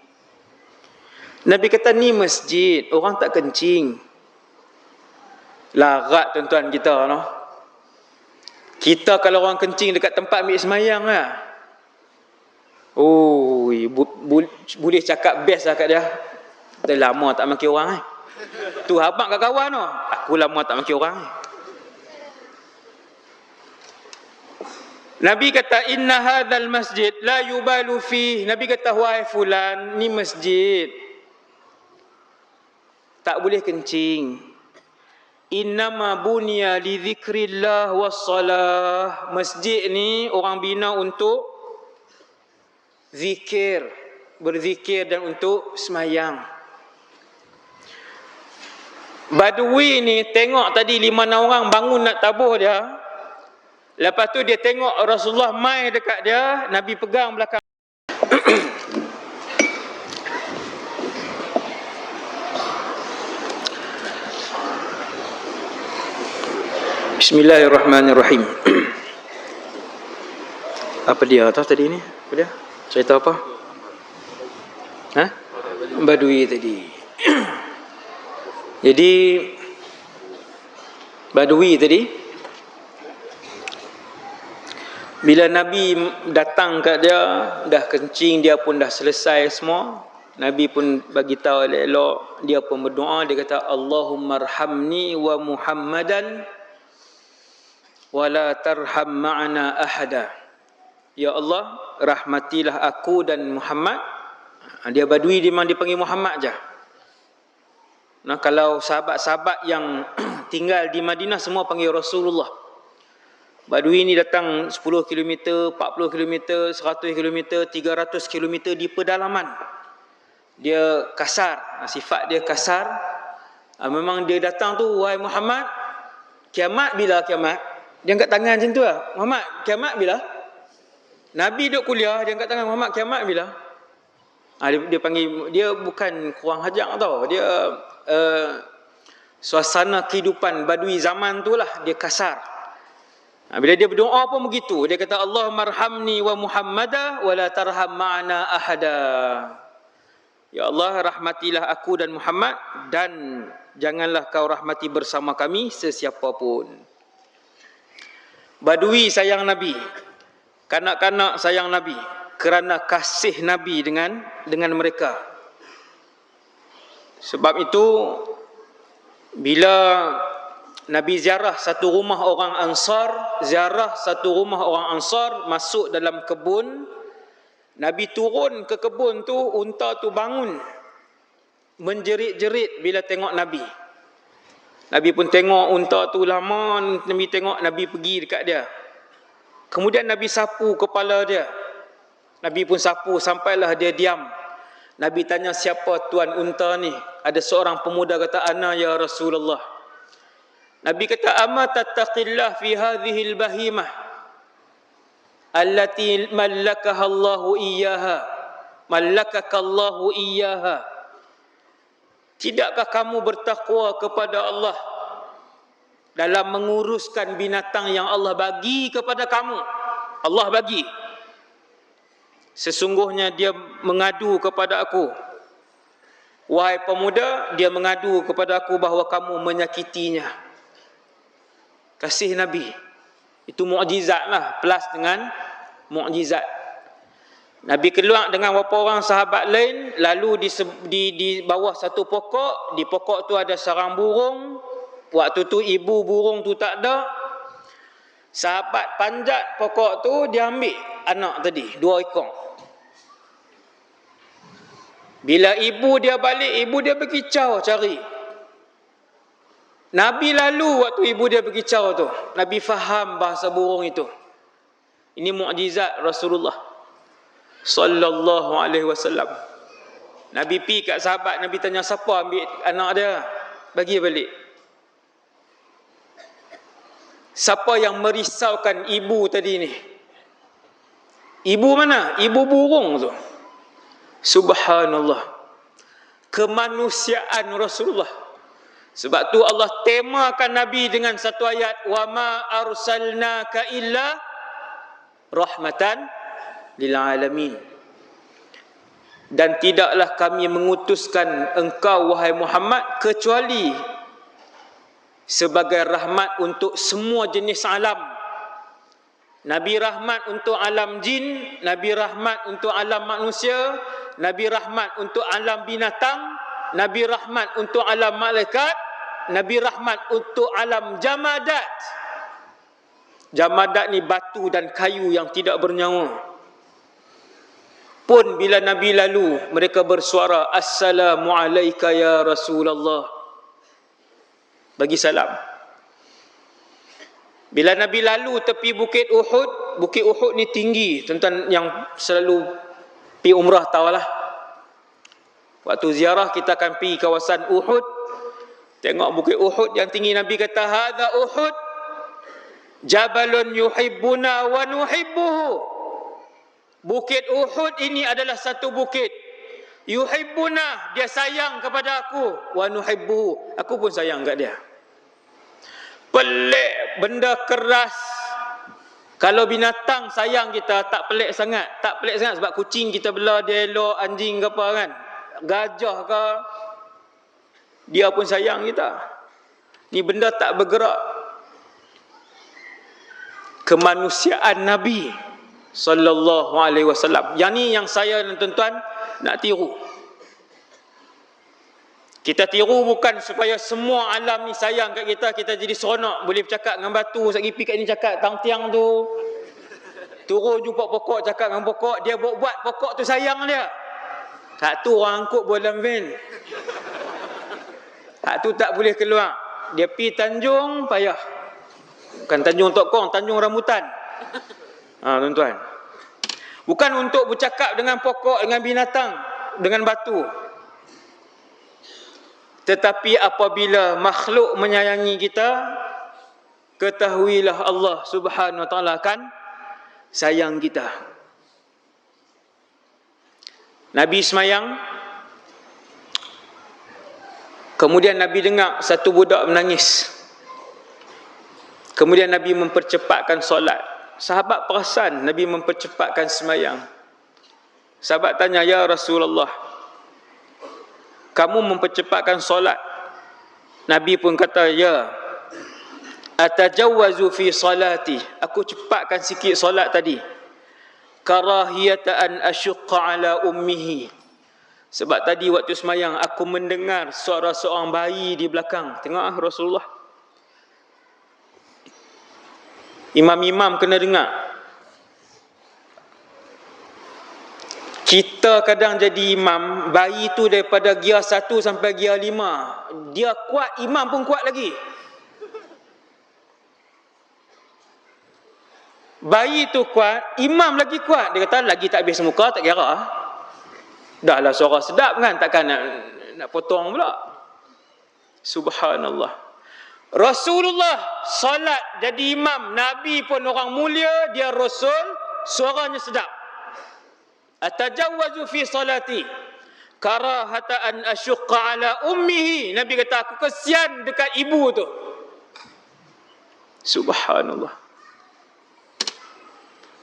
Nabi kata ni masjid, orang tak kencing. Larat tuan-tuan kita no. Kita kalau orang kencing dekat tempat ambil semayang lah. Boleh cakap best lah kat dia. Dah lama tak maki orang Tu habaq kat kawan tu. Aku lama tak maki orang Nabi kata inna hadzal masjid la yubalu fi. Nabi kata wahai fulan, ni masjid tak boleh kencing. Innama bunya li dzikrillah wassalah. Masjid ni orang bina untuk zikir, berzikir dan untuk semayang. Badui ni tengok tadi 5-6 orang bangun nak tabuh dia. Lepas tu dia tengok Rasulullah mai dekat dia, Nabi pegang belakang. Bismillahirrahmanirrahim. Apa dia atas tadi ni? Apa dia? Cerita apa? Ha? Badui tadi. Jadi Badui tadi, bila Nabi datang kat dia, dah kencing, dia pun dah selesai semua. Nabi pun bagi tahu elok, dia pun berdoa, dia kata Allahumma arhamni wa Muhammadan wa la tarham ma'ana ahada. Ya Allah, rahmatilah aku dan Muhammad. Dia Badui, dia memang dipanggil Muhammad je. Nah, kalau sahabat-sahabat yang tinggal di Madinah semua panggil Rasulullah. Badui ni datang 10 km, 40 km, 100 km, 300 km di pedalaman. Dia kasar, sifat dia kasar. Memang dia datang tu, wahai Muhammad, kiamat bila kiamat? Dia angkat tangan macam tu lah. Muhammad, kiamat bila? Nabi duduk kuliah, dia angkat tangan, Muhammad, kiamat bila? Dia panggil, dia bukan kurang hajak tau. Dia suasana kehidupan Badui zaman tu lah, dia kasar. Bila dia berdoa pun begitu. Dia kata Allahumma arhamni wa Muhammadah wa la tarham ma'ana ahada. Ya Allah, rahmatilah aku dan Muhammad, dan janganlah kau rahmati bersama kami sesiapa pun. Badui sayang Nabi, kanak-kanak sayang Nabi, kerana kasih Nabi dengan mereka. Sebab itu bila Nabi ziarah satu rumah orang Ansar, masuk dalam kebun. Nabi turun ke kebun tu, unta tu bangun, menjerit-jerit bila tengok Nabi. Nabi pun tengok unta tu lama, Nabi tengok, Nabi pergi dekat dia. Kemudian Nabi sapu kepala dia. Nabi pun sapu sampailah dia diam. Nabi tanya, siapa tuan unta ni? Ada seorang pemuda kata, ana ya Rasulullah. Nabi kata, amma tattaqillah fi hadhihi al-bahimah allati mallakaha Allahu iyyaha, mallakaka Allahu iyyaha. Tidakkah kamu bertakwa kepada Allah dalam menguruskan binatang yang Allah bagi kepada kamu? Allah bagi. Sesungguhnya dia mengadu kepada aku. Wahai pemuda, dia mengadu kepada aku bahawa kamu menyakitinya. Kasih Nabi. Itu mukjizat lah, plus dengan mukjizat. Nabi keluar dengan beberapa orang sahabat lain, lalu di bawah satu pokok. Di pokok tu ada sarang burung. Waktu tu ibu burung tu tak ada. Sahabat panjat pokok tu, dia ambil anak tadi, 2 ekor. Bila ibu dia balik, ibu dia berkicau cari. Nabi lalu waktu ibu dia berkicau tu. Nabi faham bahasa burung itu. Ini mukjizat Rasulullah sallallahu alaihi wasallam. Nabi pi kat sahabat, Nabi tanya, siapa ambil anak dia? Bagi balik. Siapa yang merisaukan ibu tadi ni? Ibu mana? Ibu burung tu. Subhanallah. Kemanusiaan Rasulullah. Sebab tu Allah temakan Nabi dengan satu ayat, wa ma arsalnaka illa rahmatan lil alamin. Dan tidaklah kami mengutuskan engkau wahai Muhammad kecuali sebagai rahmat untuk semua jenis alam. Nabi rahmat untuk alam jin, Nabi rahmat untuk alam manusia, Nabi rahmat untuk alam binatang, Nabi rahmat untuk alam malaikat, Nabi rahmat untuk alam jamadat. Jamadat ni batu dan kayu yang tidak bernyawa. Pun bila Nabi lalu, mereka bersuara, Assalamualaikum ya Rasulullah. Bagi salam. Bila Nabi lalu tepi Bukit Uhud ni tinggi. Tuan-tuan yang selalu pergi umrah tahulah. Waktu ziarah kita akan pergi kawasan Uhud. Tengok Bukit Uhud yang tinggi. Nabi kata, Hadha Uhud, Jabalun yuhibbuna wa nuhibbuhu. Bukit Uhud ini adalah satu bukit. Yuhibbuna, dia sayang kepada aku. Wa nuhibbuhu, aku pun sayang kat dia. Pelik, benda keras. Kalau binatang sayang kita, tak pelik sangat. Tak pelik sangat sebab kucing kita bela dia elok, anjing ke apa kan. Gajah ke, dia pun sayang kita. Ni benda tak bergerak. Kemanusiaan Nabi sallallahu alaihi wasallam. Yang ni yang saya dan tuan-tuan nak tiru. Kita tiru bukan supaya semua alam ni sayang kat kita, kita jadi seronok, boleh bercakap dengan batu, sat pergi kat ni cakap tiang tu. Turun jumpa pokok, cakap dengan pokok, dia buat pokok tu sayang dia. Hak tu orang angkut bola van. Hak tu tak boleh keluar. Dia pi Tanjung payah. Bukan Tanjung Tok Kong, Tanjung Rambutan. Tuan-tuan. Bukan untuk bercakap dengan pokok, dengan binatang, dengan batu. Tetapi apabila makhluk menyayangi kita, ketahuilah Allah Subhanahu Wa Taala akan sayang kita. Nabi semayang, kemudian Nabi dengar satu budak menangis. Kemudian Nabi mempercepatkan solat. Sahabat perasan Nabi mempercepatkan semayang. Sahabat tanya, Ya Rasulullah, kamu mempercepatkan solat. Nabi pun kata, ya, atajawwazu fi salati, aku cepatkan sikit solat tadi. Karahiyata an asyqa ala ummihi, sebab tadi waktu semayang aku mendengar suara seorang bayi di belakang. Tengok Rasulullah. Imam-imam kena dengar. Kita kadang jadi imam, bayi tu daripada gear 1 sampai gear 5. Dia kuat, imam pun kuat lagi. Bayi tu kuat, imam lagi kuat. Dia kata, lagi tak habis muka, tak kira. Dah lah suara sedap kan, takkan nak potong pula. Subhanallah. Rasulullah salat jadi imam, Nabi pun orang mulia, dia Rasul, suaranya sedap. Atajawwazu fi salati karahata an asyqa ala ummihi. Nabi kata, aku kesian dekat ibu tu. Subhanallah.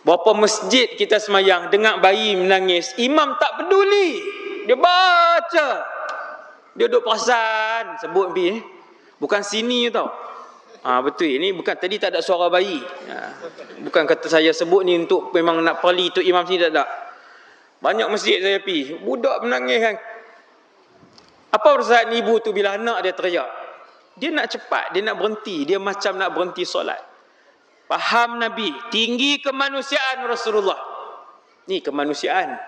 Berapa masjid kita semayang, dengar bayi menangis, imam tak peduli, dia baca, dia duduk perasan. Sebut pergi bukan sini tau. Betul, ini bukan, tadi tak ada suara bayi. Bukan kata saya sebut ni untuk memang nak perli tu imam sini, tak ada. Banyak masjid saya pergi, budak menangis kan. Apa perasaan ibu tu bila anak dia teriak? Dia nak cepat, dia nak berhenti, dia macam nak berhenti solat. Faham Nabi, tinggi kemanusiaan Rasulullah. Ni kemanusiaan.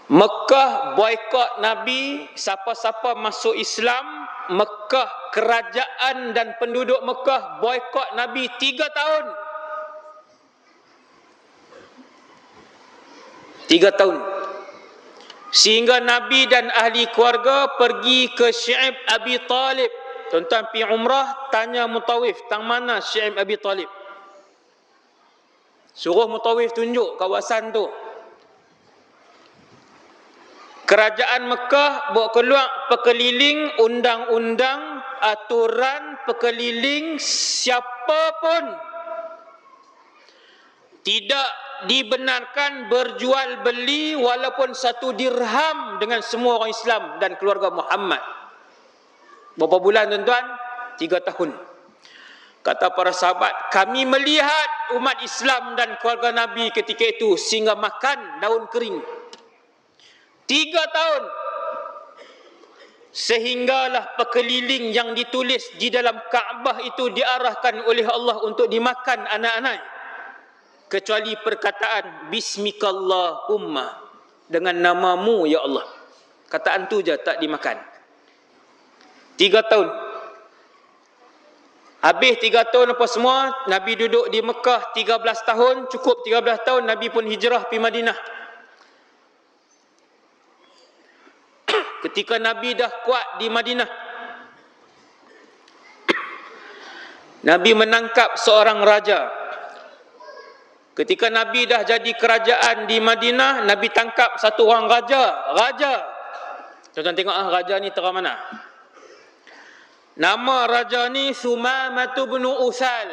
Mekah boikot Nabi, siapa-siapa masuk Islam, Mekah, kerajaan dan penduduk Mekah boikot Nabi 3 tahun. 3 tahun. Sehingga Nabi dan ahli keluarga pergi ke Syi'ib Abi Talib. Tuan-tuan pergi umrah, tanya mutawif, tang mana Syi'ib Abi Talib? Suruh mutawif tunjuk kawasan tu. Kerajaan Mekah buat keluar pekeliling undang-undang, aturan pekeliling, siapa pun tidak dibenarkan berjual beli walaupun 1 dirham dengan semua orang Islam dan keluarga Muhammad. Berapa bulan tuan-tuan? 3 tahun. Kata para sahabat, kami melihat umat Islam dan keluarga Nabi ketika itu sehingga makan daun kering. 3 tahun. sehinggalah pekeliling yang ditulis di dalam Kaabah itu diarahkan oleh Allah untuk dimakan anak-anak, kecuali perkataan Bismikallahumma, dengan namamu ya Allah. Kataan tu je tak dimakan. 3 tahun. Habis 3 tahun apa semua, Nabi duduk di Mekah 13 tahun, cukup 13 tahun, Nabi pun hijrah pergi Madinah. Ketika Nabi dah kuat di Madinah, Nabi menangkap seorang raja. Ketika Nabi dah jadi kerajaan di Madinah, Nabi tangkap satu orang raja. Tuan-tuan tengok raja ni terang mana? Nama raja ni Sumamah bin Usal.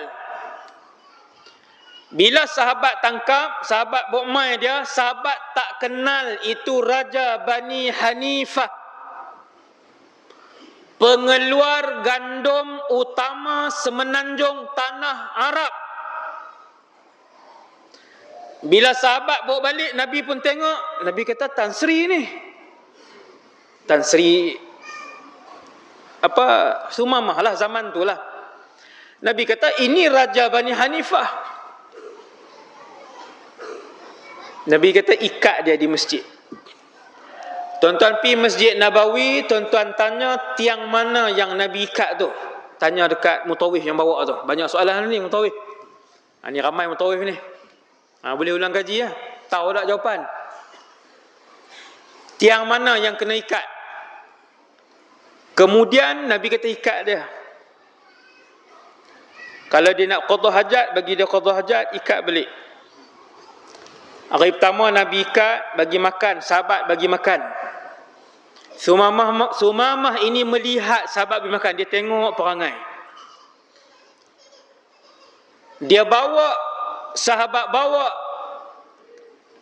Bila sahabat tangkap, sahabat bokmai dia, sahabat tak kenal itu raja Bani Hanifah, pengeluar gandum utama semenanjung tanah Arab. Bila sahabat bawa balik, Nabi pun tengok. Nabi kata, Tan Sri ni. Tan Sri Sumamah lah zaman tu lah. Nabi kata, ini raja Bani Hanifah. Nabi kata, ikat dia di masjid. Tuan-tuan pergi Masjid Nabawi, tuan-tuan tanya tiang mana yang Nabi ikat tu. Tanya dekat mutawif yang bawa tu. Banyak soalan ni mutawif. Ni ramai mutawif ni. Boleh ulang kaji lah. Tahu tak jawapan? Tiang mana yang kena ikat? Kemudian Nabi kata ikat dia. Kalau dia nak qada hajat, bagi dia qada hajat, ikat balik. Hari pertama Nabi ikat, bagi makan, sahabat bagi makan. Sumamah ini melihat sahabat bagi makan, dia tengok perangai. Sahabat bawa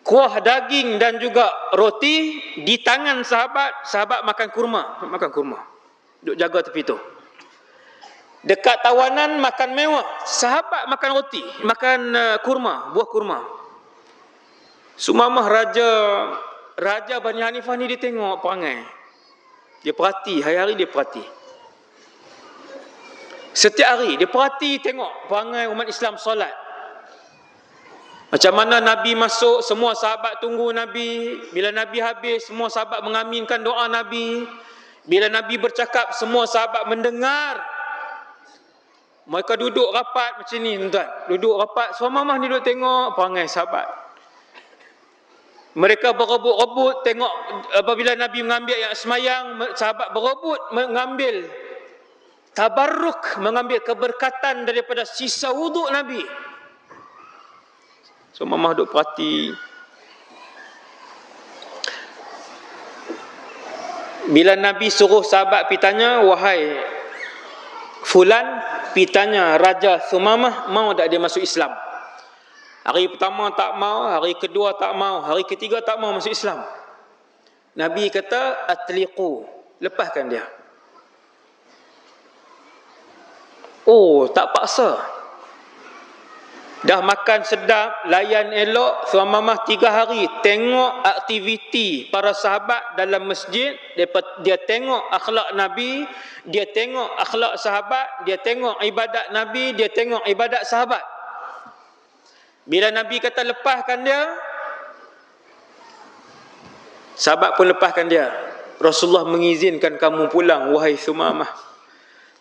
kuah daging dan juga roti di tangan sahabat makan kurma. Duk jaga tepi tu. Dekat tawanan makan mewah, sahabat makan roti, makan kurma, buah kurma. Sumamah raja Bani Hanifah ni dia tengok perangai. Dia perhati, hari-hari dia perhati. Setiap hari dia perhati tengok perangai umat Islam solat. Macam mana Nabi masuk, semua sahabat tunggu Nabi. Bila Nabi habis, semua sahabat mengaminkan doa Nabi. Bila Nabi bercakap, semua sahabat mendengar. Mereka duduk rapat macam ni, tuan. Duduk rapat, Sumamah ni duduk tengok perangai sahabat. Mereka berebut-rebut tengok apabila Nabi mengambil yang semayang, sahabat berebut mengambil tabarruk, mengambil keberkatan daripada sisa wuduk Nabi. Sumamah duduk perhati. Bila Nabi suruh sahabat pergi tanya, wahai fulan, pergi tanya Raja Sumamah, mau tak dia masuk Islam? Hari pertama tak mau, hari kedua tak mau, hari ketiga tak mau masuk Islam. Nabi kata, atliqu, lepaskan dia. Oh, tak paksa. Dah makan sedap, layan elok, Sumamah 3 hari tengok aktiviti para sahabat dalam masjid. Dia tengok akhlak Nabi, dia tengok akhlak sahabat, dia tengok ibadat Nabi, dia tengok ibadat sahabat. Bila Nabi kata lepaskan dia, sahabat pun lepaskan dia. Rasulullah mengizinkan kamu pulang, wahai Sumamah.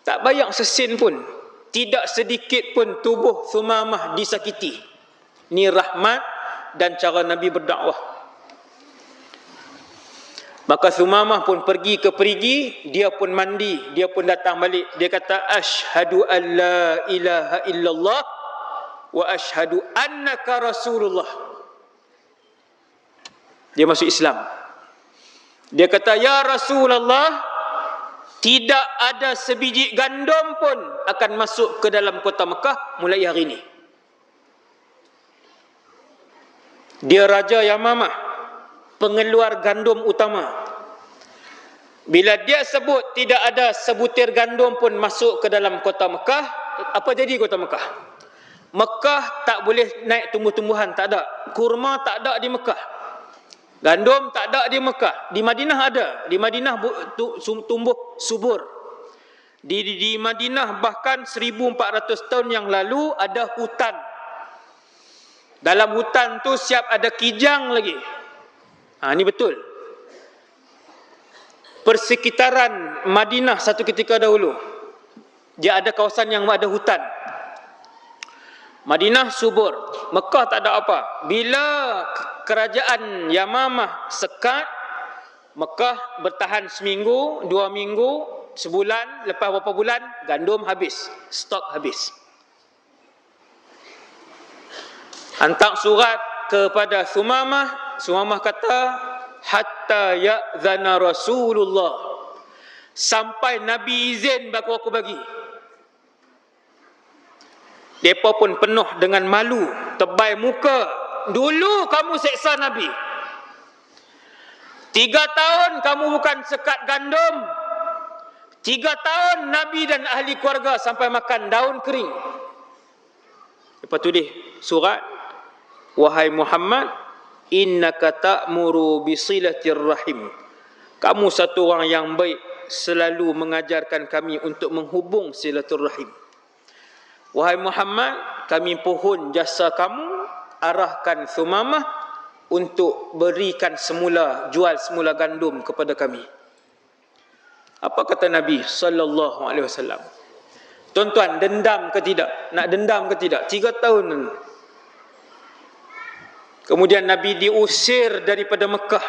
Tak bayang sesin pun, tidak sedikit pun tubuh Sumamah disakiti. Ini rahmat dan cara Nabi berdakwah. Maka Sumamah pun pergi ke perigi, dia pun mandi, dia pun datang balik. Dia kata, asyhadu an la ilaha illallah wa asyhadu annaka Rasulullah. Dia masuk Islam. Dia kata, ya Rasulullah, tidak ada sebiji gandum pun akan masuk ke dalam kota Mekah mulai hari ini. Dia Raja Yamamah, pengeluar gandum utama. Bila dia sebut tidak ada sebutir gandum pun masuk ke dalam kota Mekah, apa jadi kota Mekah? Mekah tak boleh naik tumbuh-tumbuhan, tak ada. Kurma tak ada di Mekah. Gandum tak ada di Mekah. Di Madinah ada. Di Madinah tumbuh subur. Di Madinah bahkan 1400 tahun yang lalu ada hutan. Dalam hutan tu siap ada kijang lagi. Ini betul. Persekitaran Madinah satu ketika dahulu, dia ada kawasan yang ada hutan. Madinah subur, Mekah tak ada apa. Bila kerajaan Yamamah sekat, Mekah bertahan seminggu, 2 minggu, sebulan, lepas beberapa bulan gandum habis, stok habis. Hantar surat kepada Sumamah, Sumamah kata hatta ya'zana Rasulullah, sampai Nabi izin baru aku bagi. Mereka pun penuh dengan malu, tebal muka. Dulu kamu seksa Nabi. 3 tahun kamu bukan sekat gandum. 3 tahun Nabi dan ahli keluarga sampai makan daun kering. Lepas tu dia surat, wahai Muhammad, innaka ta'muru bisilatir rahim. Kamu satu orang yang baik, selalu mengajarkan kami untuk menghubung silaturrahim. Wahai Muhammad, kami pohon jasa kamu, arahkan Sumamah untuk berikan semula, jual semula gandum kepada kami. Apa kata Nabi sallallahu alaihi wasallam? Tuan-tuan, dendam ke tidak? Nak dendam ke tidak? 3 tahun. Kemudian Nabi diusir daripada Mekah.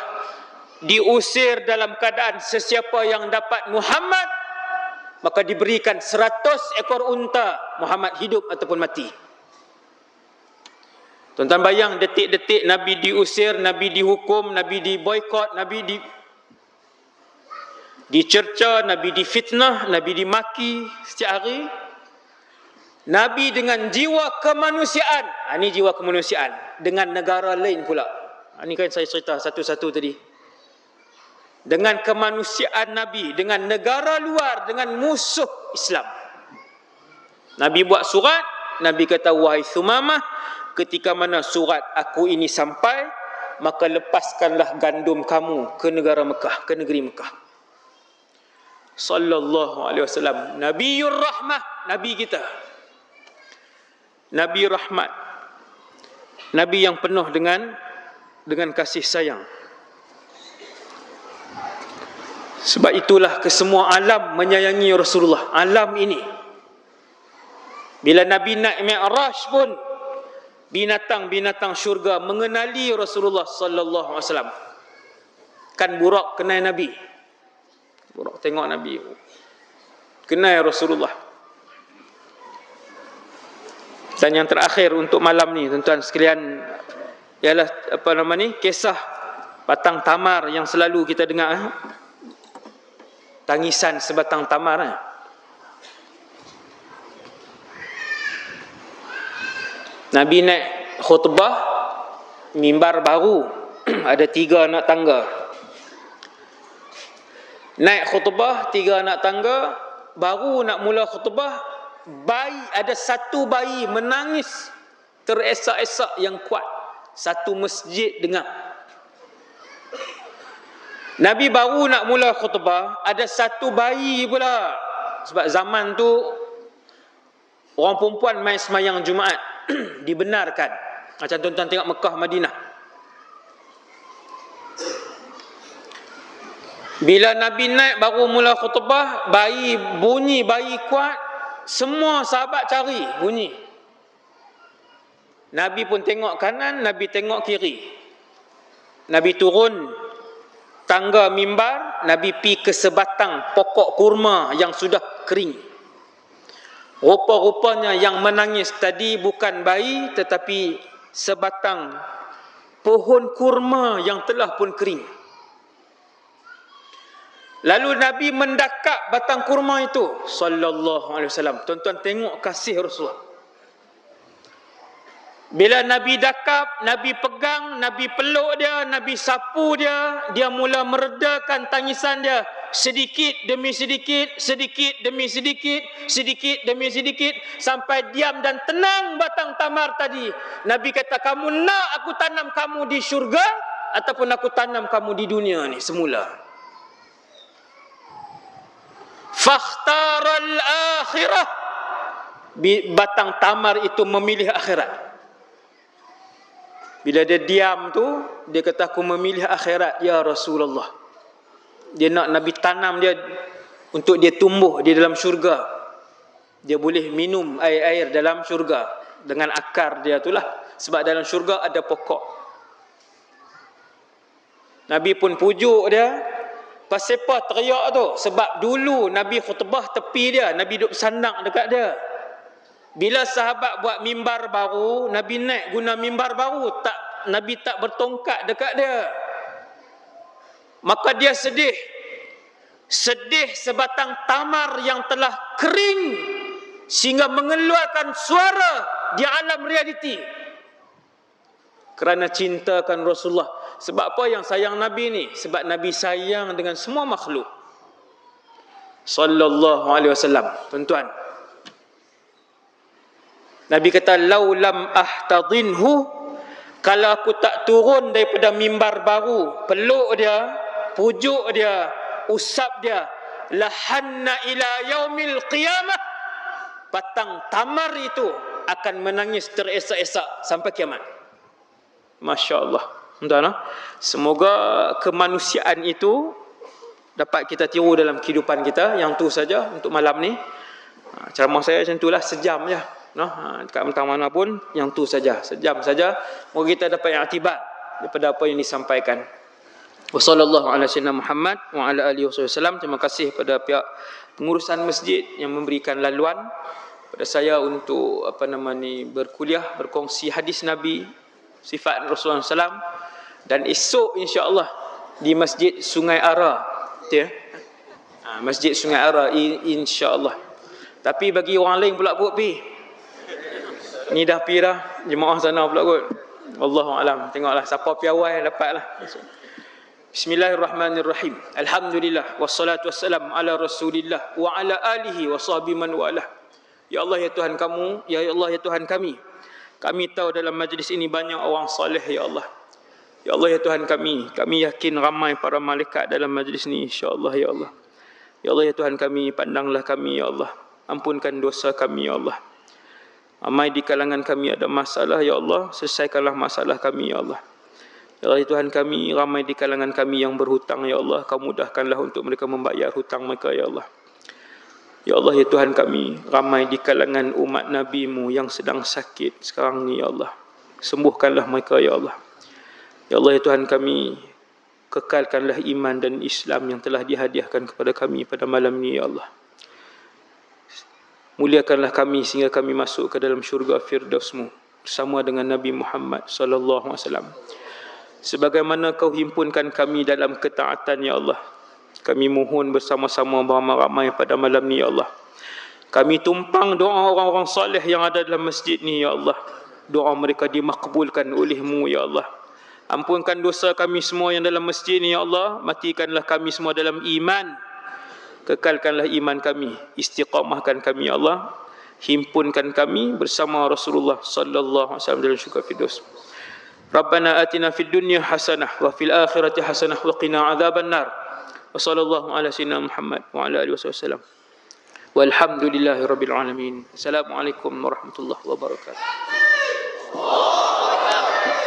Diusir dalam keadaan sesiapa yang dapat Muhammad, maka diberikan 100 ekor unta, Muhammad hidup ataupun mati. Tuan-tuan bayang detik-detik Nabi diusir, Nabi dihukum, Nabi diboykot, Nabi dicerca, Nabi difitnah, Nabi dimaki setiap hari. Nabi dengan jiwa kemanusiaan. Ini jiwa kemanusiaan. Dengan negara lain pula. Ini kan saya cerita satu-satu tadi. Dengan kemanusiaan Nabi, dengan negara luar, dengan musuh Islam. Nabi buat surat, Nabi kata, wahai Sumamah, ketika mana surat aku ini sampai, maka lepaskanlah gandum kamu ke negara Mekah, ke negeri Mekah. Sallallahu alaihi wasallam, Nabiur Rahmah, Nabi kita. Nabi Rahmat. Nabi yang penuh dengan kasih sayang. Sebab itulah kesemua alam menyayangi Rasulullah. Alam ini. Bila Nabi naik Mi'raj pun, binatang-binatang syurga mengenali Rasulullah sallallahu alaihi wasallam. Kan burak kenal Nabi. Burak tengok Nabi. Kenal Rasulullah. Dan yang terakhir untuk malam ni, tuan-tuan sekalian, ialah kisah batang tamar yang selalu kita dengar. Tangisan sebatang tamar. Nabi naik khutbah, mimbar baru, ada 3 anak tangga. Naik khutbah, 3 anak tangga, baru nak mula khutbah, ada 1 bayi menangis teresak-esak yang kuat. 1 masjid dengar. Nabi baru nak mula khutbah, ada 1 bayi pula. Sebab zaman tu orang perempuan main semayang Jumaat dibenarkan. Macam tuan-tuan tengok Mekah, Madinah. Bila Nabi naik baru mula khutbah, bayi bunyi, bayi kuat, semua sahabat cari bunyi. Nabi pun tengok kanan, Nabi tengok kiri. Nabi turun tangga mimbar, Nabi pi ke sebatang pokok kurma yang sudah kering. Rupa-rupanya yang menangis tadi bukan bayi, tetapi sebatang pohon kurma yang telah pun kering. Lalu Nabi mendakap batang kurma itu, sallallahu alaihi wasallam. Tuan-tuan tengok kasih Rasulullah. Bila Nabi dakap, Nabi pegang, Nabi peluk dia, Nabi sapu dia, dia mula meredakan tangisan dia. Sedikit demi sedikit, sedikit demi sedikit, sedikit demi sedikit, sampai diam dan tenang batang tamar tadi. Nabi kata, kamu nak aku tanam kamu di syurga? ataupun aku tanam kamu di dunia ni semula. Fakhtaral akhirah, batang tamar itu memilih akhirat. Bila dia diam tu, dia kata aku memilih akhirat ya Rasulullah. Dia nak Nabi tanam dia untuk dia tumbuh di dalam syurga. Dia boleh minum air-air dalam syurga dengan akar dia itulah, sebab dalam syurga ada pokok. Nabi pun pujuk dia. Pasal apa teriak tu? Sebab dulu Nabi khutbah tepi dia, Nabi duduk sandang dekat dia. Bila sahabat buat mimbar baru, Nabi naik guna mimbar baru, Nabi tak bertongkat dekat dia. Maka dia sedih. Sedih sebatang tamar yang telah kering sehingga mengeluarkan suara di alam realiti. Kerana cintakan Rasulullah. Sebab apa yang sayang Nabi ni? Sebab Nabi sayang dengan semua makhluk. Sallallahu alaihi wasallam. Tuan-tuan, Nabi kata, laulam ahtadinhu, kalau aku tak turun daripada mimbar baru, peluk dia, pujuk dia, usap dia, lahanna ila yaumil qiyamah, batang tamar itu akan menangis teresak-esak sampai kiamat. Masya Allah. Tuan-tuan, semoga kemanusiaan itu dapat kita tiru dalam kehidupan kita. Yang tu saja untuk malam ni. Ceramah saya macam itulah, sejam je. Dekat mentang mana pun, yang tu saja, sejam saja. Moga kita dapat yang aktibat daripada apa yang disampaikan. Wassallallahu ala sayyidina Muhammad wa ala alihi wasallam. Terima kasih kepada pihak pengurusan masjid yang memberikan laluan pada saya untuk berkuliah, berkongsi hadis Nabi, sifat Rasulullah SAW. Dan esok insya-Allah di Masjid Sungai Ara, Masjid Sungai Ara insya-Allah. Tapi bagi orang lain pula kot pi. Ni dah pi dah, jemaah sana pula kot. Wallahu alam. Tengoklah siapa pi awal dapatlah. Bismillahirrahmanirrahim. Alhamdulillah wassalatu wassalam ala Rasulillah wa ala alihi wa sahbihi man walah. Ya Allah ya Tuhan kamu, ya Allah ya Tuhan kami. Kami tahu dalam majlis ini banyak orang soleh ya Allah. Ya Allah ya Tuhan kami yakin ramai para malaikat dalam majlis ini insya-Allah ya Allah. Ya Allah ya Tuhan kami, pandanglah kami ya Allah. Ampunkan dosa kami ya Allah. Ramai di kalangan kami ada masalah ya Allah, selesaikanlah masalah kami ya Allah. Ya Allah ya Tuhan kami, ramai di kalangan kami yang berhutang ya Allah, Kau mudahkanlah untuk mereka membayar hutang mereka ya Allah. Ya Allah ya Tuhan kami, ramai di kalangan umat Nabi-Mu yang sedang sakit sekarang ni ya Allah. Sembuhkanlah mereka ya Allah. Ya Allah ya Tuhan kami, kekalkanlah iman dan Islam yang telah dihadiahkan kepada kami pada malam ini ya Allah. Muliakanlah kami sehingga kami masuk ke dalam syurga Firdaus-Mu bersama dengan Nabi Muhammad sallallahu alaihi wasallam. Sebagaimana Kau himpunkan kami dalam ketaatan ya Allah, kami mohon bersama-sama beramai-ramai pada malam ni ya Allah. Kami tumpang doa orang-orang soleh yang ada dalam masjid ni ya Allah. Doa mereka dimakbulkan oleh-Mu ya Allah. Ampunkan dosa kami semua yang dalam masjid ni ya Allah. Matikanlah kami semua dalam iman. Kekalkanlah iman kami. Istiqamahkan kami ya Allah. Himpunkan kami bersama Rasulullah sallallahu alaihi wasallam dalam syurga Firdaus. Rabbana atina fid dunya hasanah wa fil akhirati hasanah wa qina adzaban nar. Wa sallallahu ala sayyidina Muhammad wa ala alihi wasallam. Walhamdulillahirabbil alamin. Assalamualaikum warahmatullahi wabarakatuh.